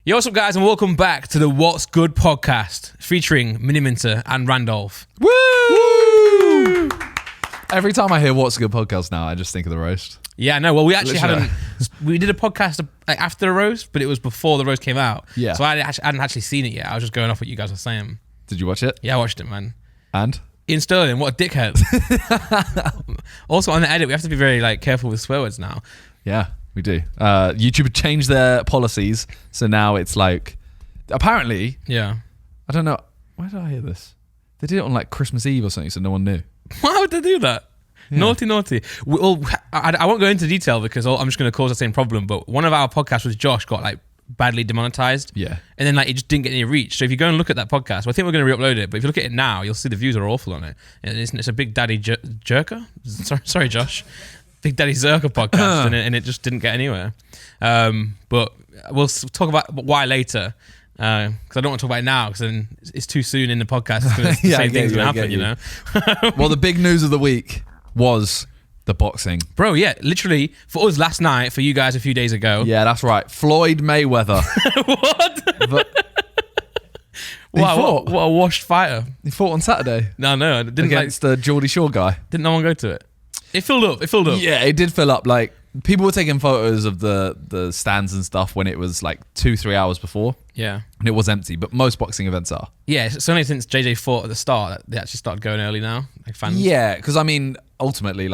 Yo, what's up, guys, and welcome back to the What's Good podcast featuring Miniminter and Randolph. Woo! Every time I hear What's Good podcast now, I just think of the roast. Yeah, no, well, we actually we did a podcast like after the roast, but it was before the roast came out. Yeah. So I hadn't actually seen it yet. I was just going off what you guys were saying. Did you watch it? Yeah, I watched it, man. And? Ian Sterling, what a dickhead. Also, on the edit, we have to be very careful with swear words now. Yeah, we do. YouTube changed their policies, so now it's apparently, Yeah. I don't know, where did I hear this? They did it on Christmas Eve or something, so no one knew. Why would they do that? Yeah. Naughty. I won't go into detail because I'm just going to cause the same problem, but one of our podcasts with Josh got badly demonetized. Yeah. And then it just didn't get any reach. So if you go and look at that podcast, well, I think we're going to re-upload it, but if you look at it now, you'll see the views are awful on it. And it's a Big Daddy Jerker? Sorry, Josh. Big Daddy Zerker podcast, and it just didn't get anywhere. But we'll talk about why later. Because I don't want to talk about it now, because then it's too soon in the podcast. It's gonna, the same thing's going to happen, you know? Well, the big news of the week was the boxing. Bro, yeah, literally, for us last night, for you guys a few days ago. Yeah, that's right. Floyd Mayweather. What? Wow, what a washed fighter. He fought on Saturday. No, I didn't against the Geordie Shore guy. Didn't no one go to it? It filled up. Yeah, it did fill up. People were taking photos of the stands and stuff when it was 2-3 hours before. Yeah. And it was empty, but most boxing events are. Yeah, it's only since JJ fought at the start that they actually started going early now. Fans. Yeah, because ultimately,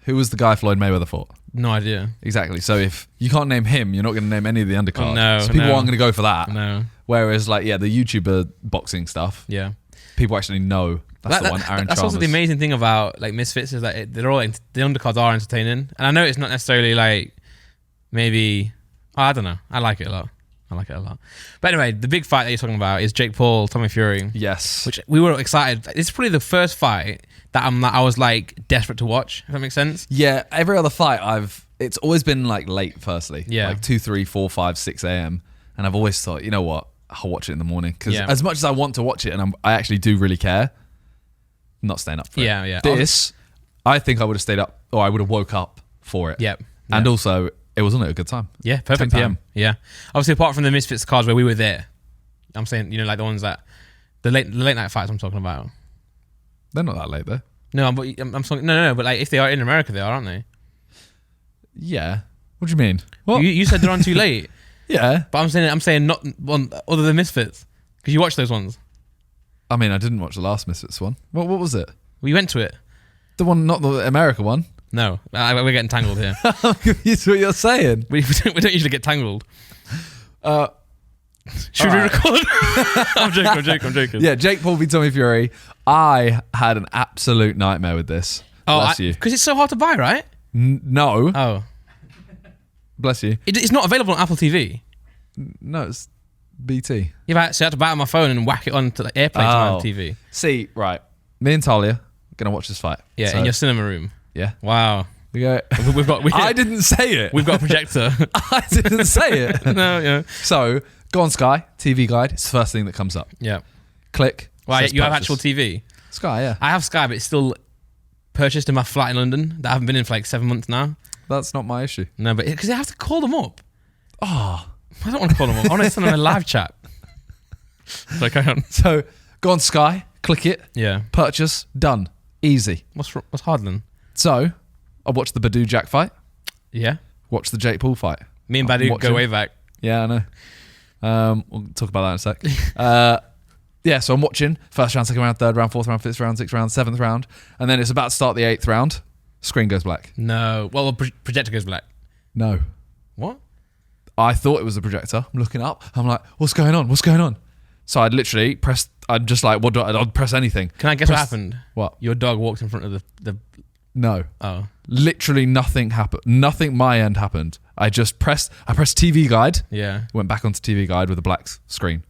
who was the guy Floyd Mayweather fought? No idea. Exactly. So if you can't name him, you're not going to name any of the undercards. No. So people aren't going to go for that. No. Whereas the YouTuber boxing stuff, yeah, people actually know. That's the one, Aaron That's Chalmers. Also the amazing thing about Misfits is that they're all the undercards are entertaining, and I know it's not necessarily maybe I don't know. I like it a lot. But anyway, the big fight that you're talking about is Jake Paul, Tommy Fury. Yes. Which we were excited. It's probably the first fight that I was desperate to watch. If that makes sense. Yeah. Every other fight it's always been late. Firstly. Yeah. 2, 3, 4, 5, 6 a.m. And I've always thought, you know what? I'll watch it in the morning because as much as I want to watch it and I actually do really care, I'm not staying up for it. Yeah. This, I think I would have stayed up or I would have woke up for it. Yep. And also, it was on at a good time. Yeah, perfect 10 p.m. time. Yeah. Obviously, apart from the Misfits cards where we were there, I'm saying, the ones that the late night fights I'm talking about. They're not that late though. No, I'm talking, no. But if they are in America, they are, aren't they? Yeah. What do you mean? What? You said they're on too late. Yeah. But I'm saying not one other than Misfits because you watched those ones. I mean, I didn't watch the last Misfits one. What was it? We went to it. The one, not the America one. No, we're getting tangled here. I'm confused what you're saying. We don't usually get tangled. Should we record? I'm joking. Yeah, Jake Paul v Tommy Fury. I had an absolute nightmare with this. Bless you. Because it's so hard to buy, right? No. Oh. Bless you. It's not available on Apple TV. No, it's BT. So I had to buy it on my phone and whack it onto the airplane to my TV. See, right. Me and Talia are going to watch this fight. Yeah, So, in your cinema room. Yeah. Wow. We go. I didn't say it. We've got a projector. I didn't say it. No, yeah. So, go on Sky, TV Guide. It's the first thing that comes up. Yeah. Click. Well, you have purchase. actual TV? Sky, yeah. I have Sky, but it's still purchased in my flat in London that I haven't been in for 7 months now. That's not my issue. No, but because I have to call them up. Oh. I don't want to call them up. I want to send them a live chat. So carry on. So, go on Sky, click it. Yeah. Purchase, done. Easy. What's hard then? So, I watched the Badu Jack fight. Yeah. Watch the Jake Paul fight. Me and Badu go way back. Yeah, I know. We'll talk about that in a sec. Yeah, so I'm watching first round, second round, third round, fourth round, fifth round, sixth round, seventh round, and then it's about to start the 8th round. Screen goes black. No. Well, the projector goes black. No. What? I thought it was the projector. I'm looking up. I'm like, what's going on? What's going on? So I'd literally pressed. I'm just like, what do I'd press anything. Can I guess what happened? What? Your dog walked in front of the. No. Oh. Literally nothing happened. Nothing my end happened. I pressed TV Guide. Yeah. Went back onto TV Guide with a black screen.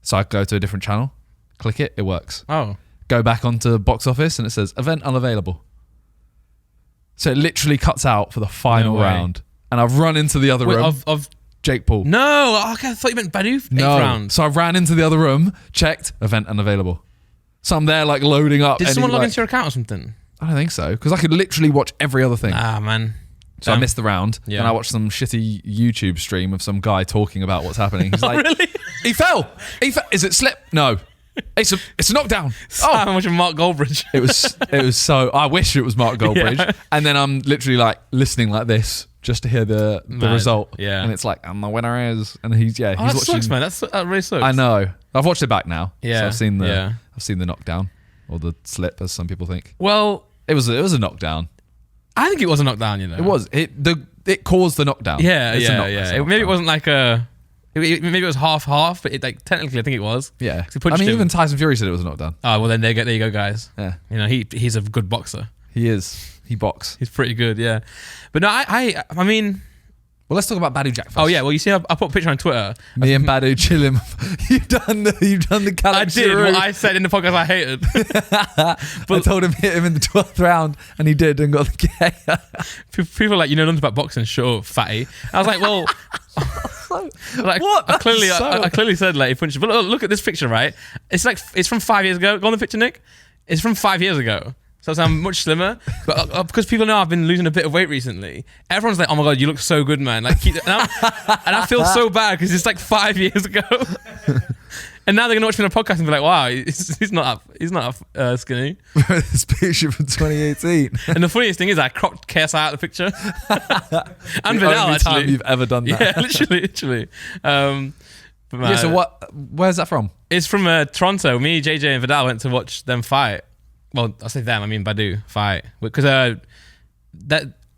So I go to a different channel, click it, it works. Oh. Go back onto box office and it says event unavailable. So it literally cuts out for the final round. And I've run into the other room. Of Jake Paul. No. Okay, I thought you meant Badu. 8th round. So I ran into the other room, checked, event unavailable. So I'm there loading up. Did someone log into your account or something? I don't think so. Because I could literally watch every other thing. Ah, man. So I missed the round. Yeah. And I watched some shitty YouTube stream of some guy talking about what's happening. He's like, really? he fell. Is it slip? No. It's a knockdown. I'm watching Mark Goldbridge. It was so. I wish it was Mark Goldbridge. Yeah. And then I'm literally like listening like this just to hear the result. Yeah. And it's like, and the winner is, and he's that watching. sucks, man. That really sucks. I know. I've watched it back now. Yeah. So I've seen the knockdown or the slip, as some people think. Well, It was a knockdown. I think it was a knockdown. You know, It was. It caused the knockdown. Yeah, It's a yeah, yeah. Maybe it wasn't like a. Maybe it was half, but technically I think it was. Yeah. 'Cause he punched him. Even Tyson Fury said it was a knockdown. Oh well, then there you go, guys. Yeah. You know he's a good boxer. He is. He box. He's pretty good, yeah. But no, I mean. Well, let's talk about Badu Jack first. Oh yeah, well you see, I put a picture on Twitter. Me and Badu chilling. You've done the I galaxy. did what I said in the podcast I hated. I told him hit him in the 12th round, and he did and got the KO. People are like, you know nothing about boxing, sure, fatty. I was like, well, like, What? I clearly, That's so- I clearly said like he punched. But look at this picture, right? It's from 5 years ago. Go on the picture, Nick. It's from 5 years ago. So I'm much slimmer, but because people know I've been losing a bit of weight recently, everyone's like, "Oh my god, you look so good, man!" Like, and I feel so bad because it's like 5 years ago, and now they're gonna watch me on a podcast and be like, "Wow, he's not skinny." This picture from 2018. And the funniest thing is, I cropped KSI out of the picture, and The Vidal only actually. time you've ever done that. Yeah, literally. But Yeah, so where's that from? It's from Toronto. Me, JJ, and Vidal went to watch them fight. Well, I say them, I mean Badu fight. Because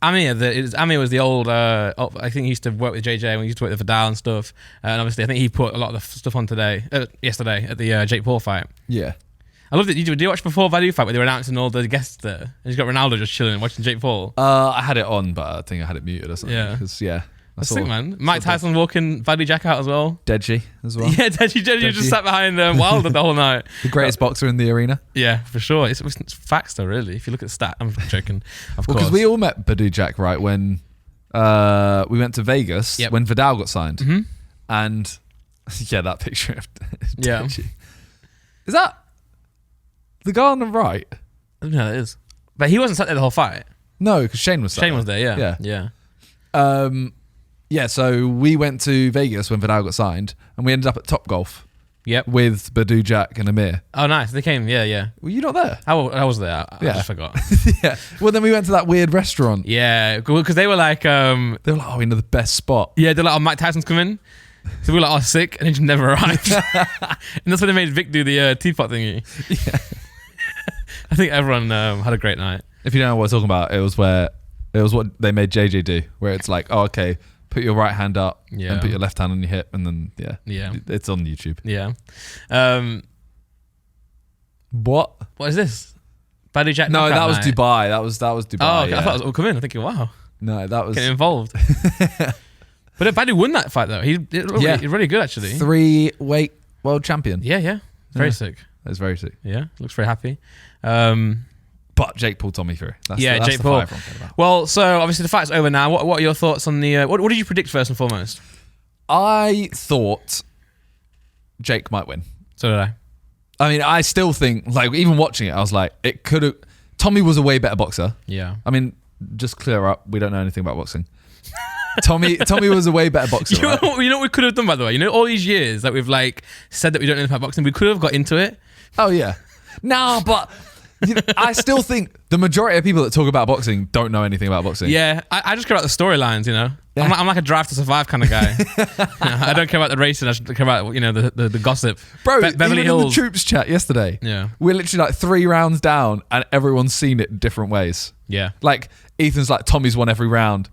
Amir was the old, I think he used to work with JJ when he used to work with Vidal and stuff. And obviously, I think he put a lot of the stuff on yesterday at the Jake Paul fight. Yeah. I loved it. Did you watch before Badu fight where they were announcing all the guests there? And you've got Ronaldo just chilling watching Jake Paul. I had it on, but I think I had it muted or something. Yeah. 'Cause, yeah. That's sick, man. Mike Tyson walking Badu Jack out as well. Deji as well. Yeah, Deji just sat behind Wilder the whole night. The greatest boxer in the arena. Yeah, for sure. It's facts though, really. If you look at the stat, I'm joking. Of course. Because we all met Badu Jack, right, when we went to Vegas, when Vidal got signed. Mm-hmm. And, yeah, that picture of Yeah. Deji. Is that the guy on the right? I don't know how it is. But he wasn't sat there the whole fight. No, because Shane was Shane was there, yeah. Yeah, so we went to Vegas when Vidal got signed, and we ended up at Top Golf Yep. with Badu Jack and Amir. Oh, nice. They came, yeah. Were you not there? I was there. I Yeah. just forgot. Yeah. Well, then we went to that weird restaurant. Yeah, because they were like, They were like, oh, we know the best spot. yeah, they're like, oh, Mike Tyson's coming. So we were like, oh, sick, and he just never arrived. And that's when they made Vic do the teapot thingy. Yeah. I think everyone had a great night. If you don't know what we're talking about, it was what they made JJ do, where it's like, oh, okay, put your right hand up and put your left hand on your hip, and then it's on YouTube. Yeah. What is this? Badu Jack? No, knockout that was night. Dubai. That was Dubai. Oh, okay. Yeah. I thought it was all come in. I'm thinking, wow, No, that was getting involved. But Badu won that fight though. He's really good actually. 3-weight world champion. Yeah. Very sick. That's very sick. Yeah, looks very happy. But Jake Paul, Tommy Fury. That's Jake the Paul. fight everyone cared about. Well, so obviously the fight's over now. What are your thoughts on the? What did you predict first and foremost? I thought Jake might win. So did I. I mean, I still think, like, even watching it, I was like, it could have. Tommy was a way better boxer. Yeah. I mean, just clear up, we don't know anything about boxing. Tommy was a way better boxer. You know what we could have done, by the way? You know, all these years that we've like said that we don't know anything about boxing, we could have got into it. Oh yeah. No, but I still think the majority of people that talk about boxing don't know anything about boxing. Yeah, I just care about the storylines, you know. Yeah. I'm like a Drive to Survive kind of guy. I don't care about the racing. I just care about the gossip. Bro, Beverly even Hills. in the troops chat yesterday, Yeah. we're literally like 3 rounds down and everyone's seen it different ways. Yeah. Like Ethan's like, Tommy's won every round.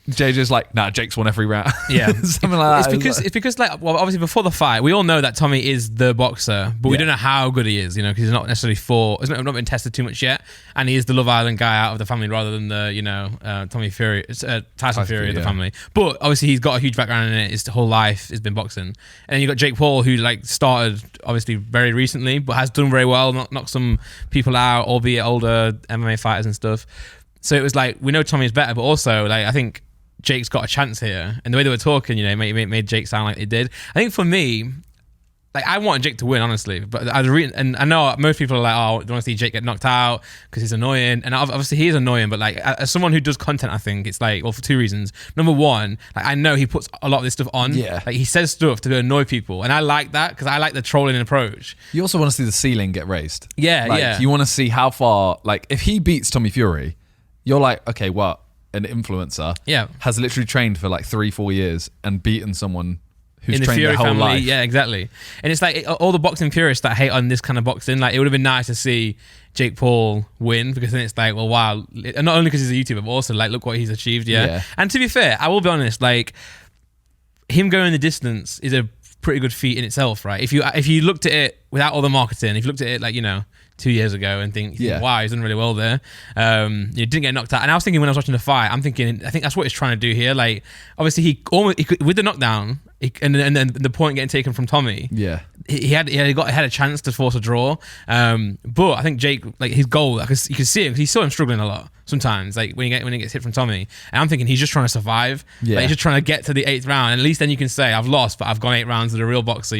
JJ's like, nah, Jake's won every round. Yeah. Something like that. It's because like, well, obviously before the fight, we all know that Tommy is the boxer, but we don't know how good he is, you know, because he's not necessarily he's not been tested too much yet, and he is the Love Island guy out of the family rather than the, Tommy Fury, Tyson Fury of the family. But obviously he's got a huge background in it. His whole life has been boxing. And then you got Jake Paul, who like started obviously very recently, but has done very well, knocked some people out, albeit older MMA fighters and stuff. So it was like, we know Tommy's better, but also like, I think Jake's got a chance here, and the way they were talking, you know, made Jake sound like it did. I think for me, like I wanted Jake to win, honestly, but and I know most people are like, oh, do you want to see Jake get knocked out because he's annoying, and obviously he is annoying, but like as someone who does content, I think it's like, well, for two reasons. Number one, like I know he puts a lot of this stuff on. Yeah. Like he says stuff to annoy people, and I like that because I like the trolling approach. You also want to see the ceiling get raised. Yeah, like, yeah. You want to see how far, like, if he beats Tommy Fury, you're like, okay, well, an influencer has literally trained for like 3-4 years and beaten someone who's in the trained Fury their whole family, life. yeah, exactly. And it's like all the boxing purists that hate on this kind of boxing, like it would have been nice to see Jake Paul win, because then it's like, well, wow, and not only because he's a YouTuber, but also like look what he's achieved, yeah. And to be fair, I will be honest, like him going the distance is a pretty good feat in itself, right? If you looked at it without all the marketing, if you looked at it like 2 years ago and think, wow, he's done really well there. You didn't get knocked out. And I was thinking when I was watching the fight, I think that's what he's trying to do here. Like, obviously he could, with the knockdown and then the point getting taken from Tommy. Yeah. He had a chance to force a draw. But I think Jake, like his goal, you can see it because he saw him struggling a lot sometimes, like when he gets hit from Tommy. And I'm thinking he's just trying to survive. Yeah. Like, he's just trying to get to the 8th round. And at least then you can say, I've lost, but I've gone 8 rounds with a real boxer,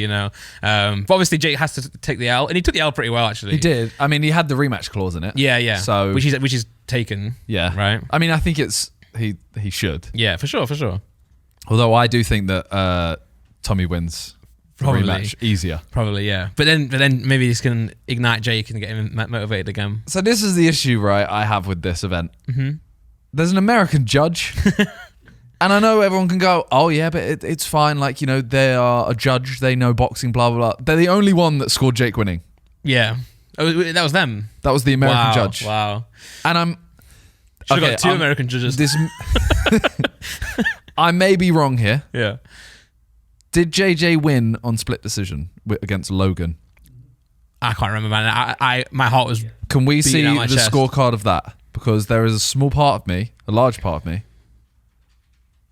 But obviously Jake has to take the L. And he took the L pretty well, actually. He did. I mean, he had the rematch clause in it. Yeah. So which is taken. Yeah. Right. I mean, I think he should. Yeah, for sure. Although I do think that Tommy wins the Probably. rematch easier. Probably, yeah. But then maybe this can ignite Jake and get him motivated again. So this is the issue, right, I have with this event. Mm-hmm. There's an American judge. And I know everyone can go, oh yeah, but it's fine. Like, they are a judge. They know boxing, blah, blah, blah. They're the only one that scored Jake winning. Yeah. Oh, that was them? That was the American judge. Wow. And Should've got two American judges. I may be wrong here. Yeah. Did JJ win on split decision against Logan? I can't remember, man. My heart was... Can we see the chest. scorecard of that? Because there is a small part of me, a large part of me,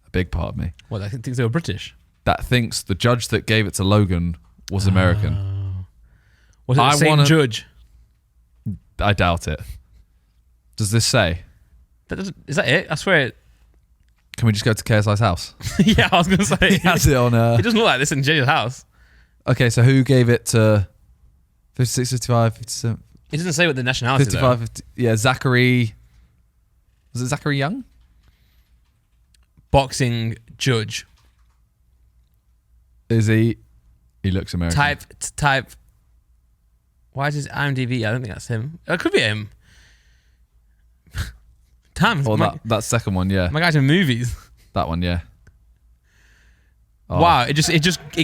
a big part of me. What, I think they were British? That thinks the judge that gave it to Logan was American. Was it the same judge? I doubt it. Does this say? Is that it? I swear... Can we just go to KSI's house? Yeah, I was going to say. He has it on... It doesn't look like this in Jay's house. Okay, so who gave it to 56, 55, 57? It doesn't say what the nationality is. 55, 50, yeah, Zachary... Was it Zachary Young? Boxing judge. Is he... He looks American. Type... Why is his IMDb? I don't think that's him. It could be him. Damn. Or that second one, yeah. My guy's in movies. That one, yeah. Oh. Wow, it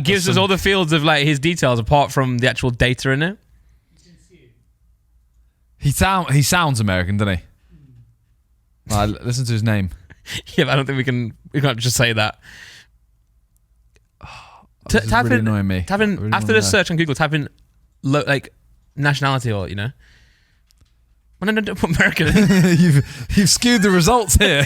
gives us all the fields of like his details apart from the actual data in it. He sounds American, doesn't he? Listen to his name. Yeah, but I don't think we can't just say that. This is really annoying me. Really after the search on Google, type in like nationality or Well, no, don't put American. You've skewed the results here.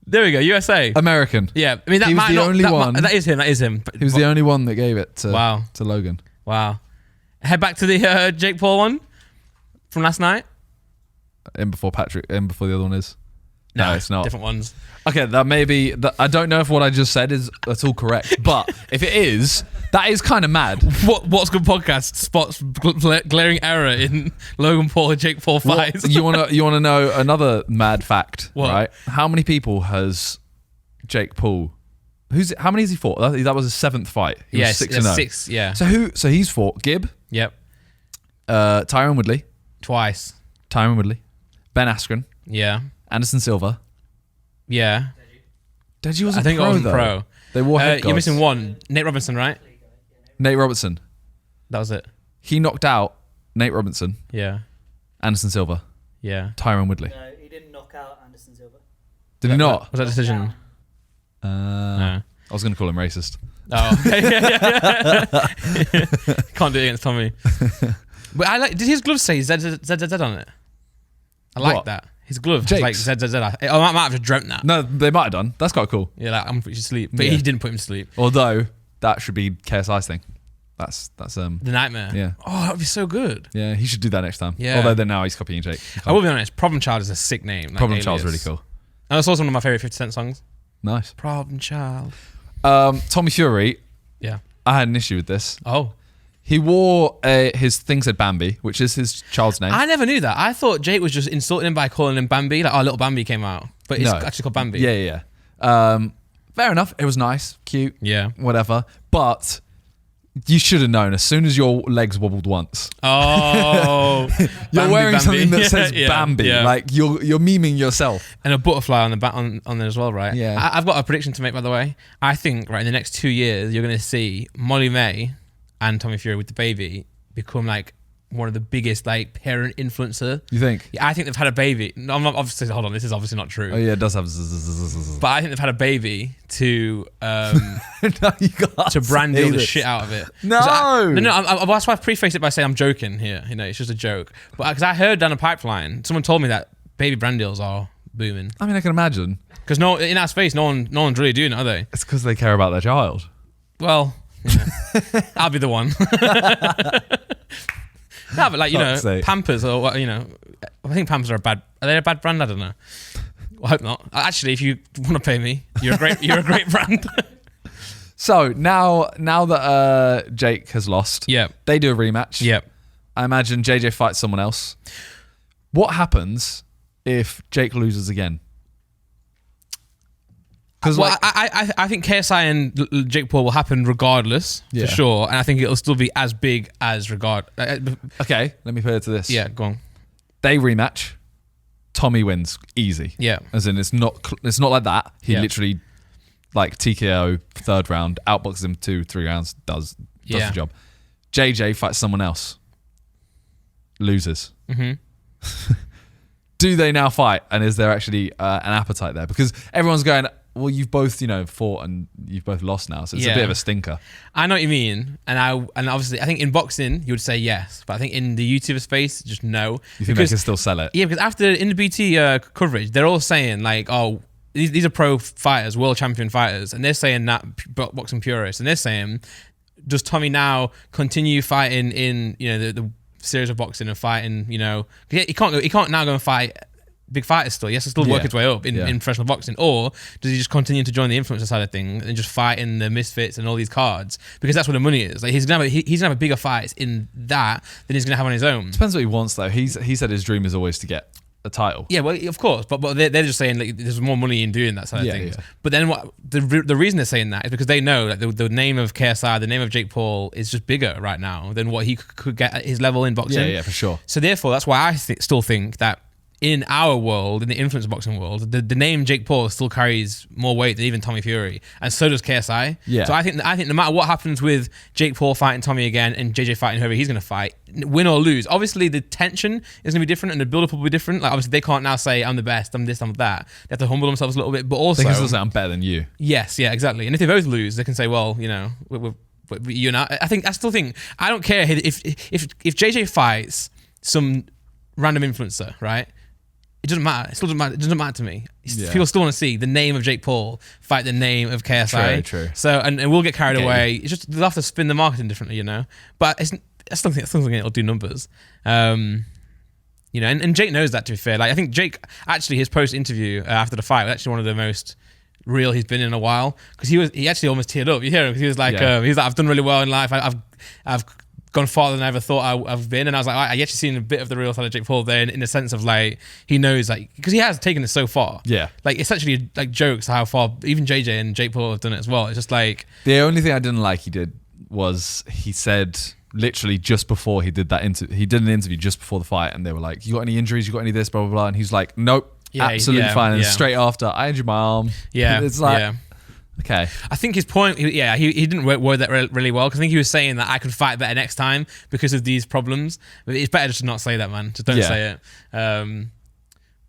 There we go. USA. American. Yeah, I mean that he was the only one. That is him. That is him. He was the only one that gave it to Logan. Wow. Head back to the Jake Paul one from last night. In before the other one is. No, it's not. Different ones. Okay, that may be... I don't know if what I just said that's all correct, but if it is, that is kind of mad. What's Good Podcast spots glaring error in Logan Paul and Jake Paul fights. You want to know another mad fact, what? Right? How many people has Jake Paul... How many has he fought? That was his 7th fight. He was 6-0. 6, yeah. So he's fought Gibb. Yep. Tyron Woodley. Twice. Tyron Woodley. Ben Askren. Yeah. Anderson Silva. Yeah. Deji was I think pro, it was pro. They wore head guards. You're missing one. Nate Robinson, right? Nate Robertson. That was it. He knocked out Nate Robinson. Yeah. Anderson Silva. Yeah. Tyron Woodley. No, he didn't knock out Anderson Silva. Did he not? Was that decision? I was going to call him racist. Oh. Can't do it against Tommy. But did his glove say ZZZ on it? I like that. His glove was like ZZZ. I might have just dreamt that. No, they might have done. That's quite cool. Yeah, like I'm putting you to sleep. But he didn't put him to sleep. Although, that should be KSI's thing. That's The Nightmare. Yeah. Oh, that would be so good. Yeah, he should do that next time. Yeah. Although then now he's copying Jake. I will be honest, Problem Child is a sick name. Like Problem Child's really cool. And it's also one of my favourite 50 Cent songs. Nice. Problem Child. Tommy Fury, I had an issue with this. Oh. He wore his thing said Bambi, which is his child's name. I never knew that. I thought Jake was just insulting him by calling him Bambi. Like, little Bambi came out. But it's actually called Bambi. Yeah. Fair enough. It was nice, cute, whatever. But you should have known as soon as your legs wobbled once. Oh. You're wearing something that says Bambi. Yeah. Like, you're memeing yourself. And a butterfly on the back on there as well, right? Yeah. I've got a prediction to make, by the way. I think, right, in the next 2 years, you're going to see Molly May and Tommy Fury with the baby become like one of the biggest like parent influencer. You think? Yeah, I think they've had a baby. No, I'm not obviously. Hold on, this is obviously not true. Oh yeah, it does have. But I think they've had a baby to No, you can't to brand deal say the this. shit out of it. No. That's why I preface it by saying I'm joking here. You know, it's just a joke. But because I heard down the pipeline, someone told me that baby brand deals are booming. I mean, I can imagine. Because in our space, no one's really doing it, are they? It's because they care about their child. Well, I'll be the one. No, but like, you know, Pampers or what, you know, I think Pampers are they a bad brand? I don't know. I hope not. Actually, if you want to pay me, you're a great brand. So now that Jake has lost, they do a rematch. Yep. I imagine JJ fights someone else. What happens if Jake loses again? Because I think KSI and Jake Paul will happen regardless, for sure, and I think it'll still be as big as Okay, let me put it to this. Yeah, go on. They rematch. Tommy wins easy. Yeah, as in it's not like that. He literally like TKO third round, outboxes him 2-3 rounds, does the job. JJ fights someone else, loses. Mm-hmm. Do they now fight? And is there actually an appetite there? Because everyone's going, well, you've both, fought and you've both lost now, so it's a bit of a stinker. I know what you mean, and obviously I think in boxing you would say yes, but I think in the YouTuber space, just no. You think they can still sell it? Yeah, because in the BT coverage, they're all saying like, oh, these are pro fighters, world champion fighters, and they're saying that boxing purists, and they're saying, does Tommy now continue fighting in the series of boxing and fighting? He can't now go and fight big fighters still. He has to still work his way up in professional boxing, or does he just continue to join the influencer side of things and just fight in the misfits and all these cards, because that's where the money is. Like he's gonna have bigger fights in that than he's gonna have on his own. Depends what he wants though. He said his dream is always to get a title. Yeah, well, of course, but they're just saying like there's more money in doing that side of things. But then the reason they're saying that is because they know that the name of KSI, the name of Jake Paul, is just bigger right now than what he could get at his level in boxing. Yeah, for sure. So therefore, that's why I still think that in our world, in the influencer boxing world, the name Jake Paul still carries more weight than even Tommy Fury, and so does KSI. Yeah. So I think no matter what happens with Jake Paul fighting Tommy again and JJ fighting whoever he's going to fight, win or lose, obviously the tension is going to be different and the build-up will be different. Like obviously they can't now say I'm the best, I'm this, I'm that. They have to humble themselves a little bit, but also they can still say I'm better than you. Yes, yeah, exactly. And if they both lose, they can say, well, you know, I still think I don't care if JJ fights some random influencer, right? It doesn't matter. It still doesn't matter. It doesn't matter to me. People still want to see the name of Jake Paul fight the name of KSI. True. So and we'll get carried away. It's just they'll have to spin the marketing differently, But I still think it'll do numbers. And Jake knows that, to be fair. Like I think Jake actually his post interview after the fight was actually one of the most real he's been in a while, because he actually almost teared up. You hear him because he was like I've done really well in life. I've gone farther than I ever thought I've been, and I was like, I actually seen a bit of the real side of Jake Paul there, in the sense of like he knows, like, because he has taken it so far. Yeah, like essentially like jokes how far even JJ and Jake Paul have done it as well. It's just like the only thing I didn't like he did was he said literally just before he did that he did an interview just before the fight, and they were like, you got any injuries? You got any of this? Blah blah blah, and he's like, nope, absolutely fine. And straight after, I injured my arm. Yeah, it's like. Okay. I think his point, he didn't word that really well, because I think he was saying that I could fight better next time because of these problems. But it's better just to not say that, man. Just don't say it.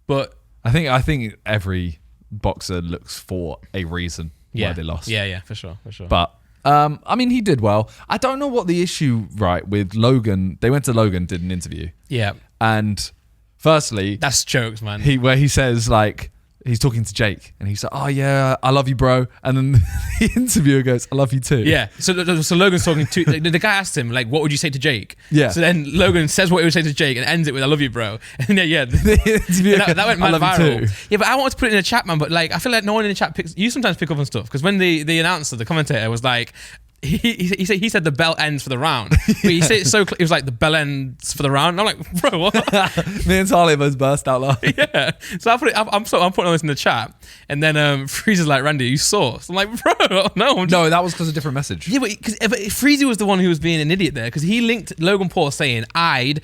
But I think every boxer looks for a reason why they lost. Yeah, for sure. But I mean, he did well. I don't know what the issue with Logan. They went to Logan, did an interview. Yeah. And firstly, that's jokes, man. Where he says like, he's talking to Jake and he's like, oh yeah, I love you, bro. And then the interviewer goes, I love you too. Yeah. So Logan's talking to, the guy asked him, like, what would you say to Jake? Yeah. So then Logan says what he would say to Jake and ends it with, I love you, bro. And that went mad viral. Yeah, but I wanted to put it in a chat, man. But like, I feel like no one in the chat you sometimes pick up on stuff. Because when the announcer, the commentator was like, he said the bell ends for the round, but he said it so it was like the bell ends for the round. And I'm like, bro, what? Me and Charlie both burst out laughing. Yeah. So I put it. I'm putting all this in the chat, and then Freeze's like, Randy, you sauce. I'm like, bro, no. No, that was because of a different message. Yeah, but Freezy was the one who was being an idiot there because he linked Logan Paul saying I'd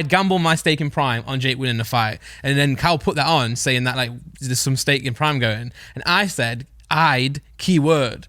gamble my stake in Prime on Jake winning the fight, and then Cal put that on saying that like there's some stake in Prime going, and I said I'd keyword.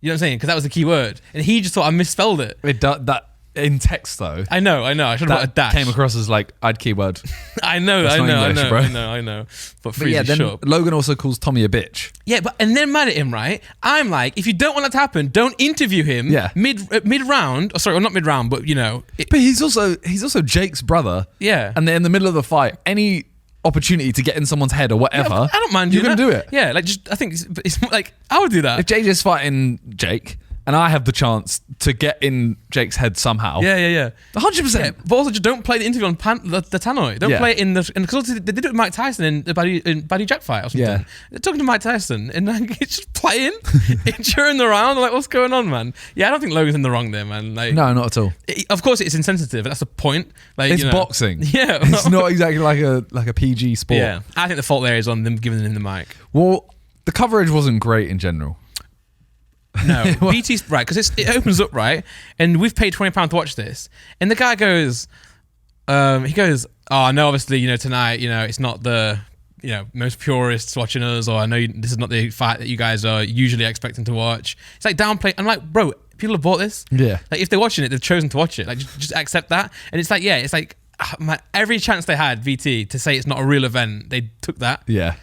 You know what I'm saying? Because that was the key word, and he just thought I misspelled it. That in text though. I know. I should have put a dash. Came across as like I'd keyword. I know. That's not English, bro. I know. But yeah, then sure. Logan also calls Tommy a bitch. Yeah, and then mad at him, right? I'm like, if you don't want that to happen, don't interview him. Yeah. mid round. Or not mid round, but you know. But he's also Jake's brother. Yeah. And they're in the middle of the fight. Any opportunity to get in someone's head or whatever, I don't mind. You're gonna do it. Yeah, like I think it's like I would do that if JJ's fighting Jake and I have the chance to get in Jake's head somehow. Yeah. 100%. Yeah, but also just don't play the interview on the Tannoy. Don't play it in the because they did it with Mike Tyson in the Buddy Jack fight or something. Yeah. They're talking to Mike Tyson and like, it's just playing during the round. Like, what's going on, man? Yeah, I don't think Logan's in the wrong there, man. Like, No, not at all. Of course, it's insensitive. That's the point. Like, It's boxing. Yeah, It's not exactly like a PG sport. Yeah, I think the fault there is on them giving him the mic. Well, the coverage wasn't great in general. No, BT's right because it opens up right, and we've paid £20 to watch this, and the guy goes, he goes, oh, I know obviously tonight it's not the most purists watching us, or I know this is not the fight that you guys are usually expecting to watch. It's like downplay. I'm like, bro, people have bought this. Yeah. Like if they're watching it, they've chosen to watch it. Like just accept that. And it's like, yeah, it's like every chance they had, VT, to say it's not a real event, they took that. Yeah.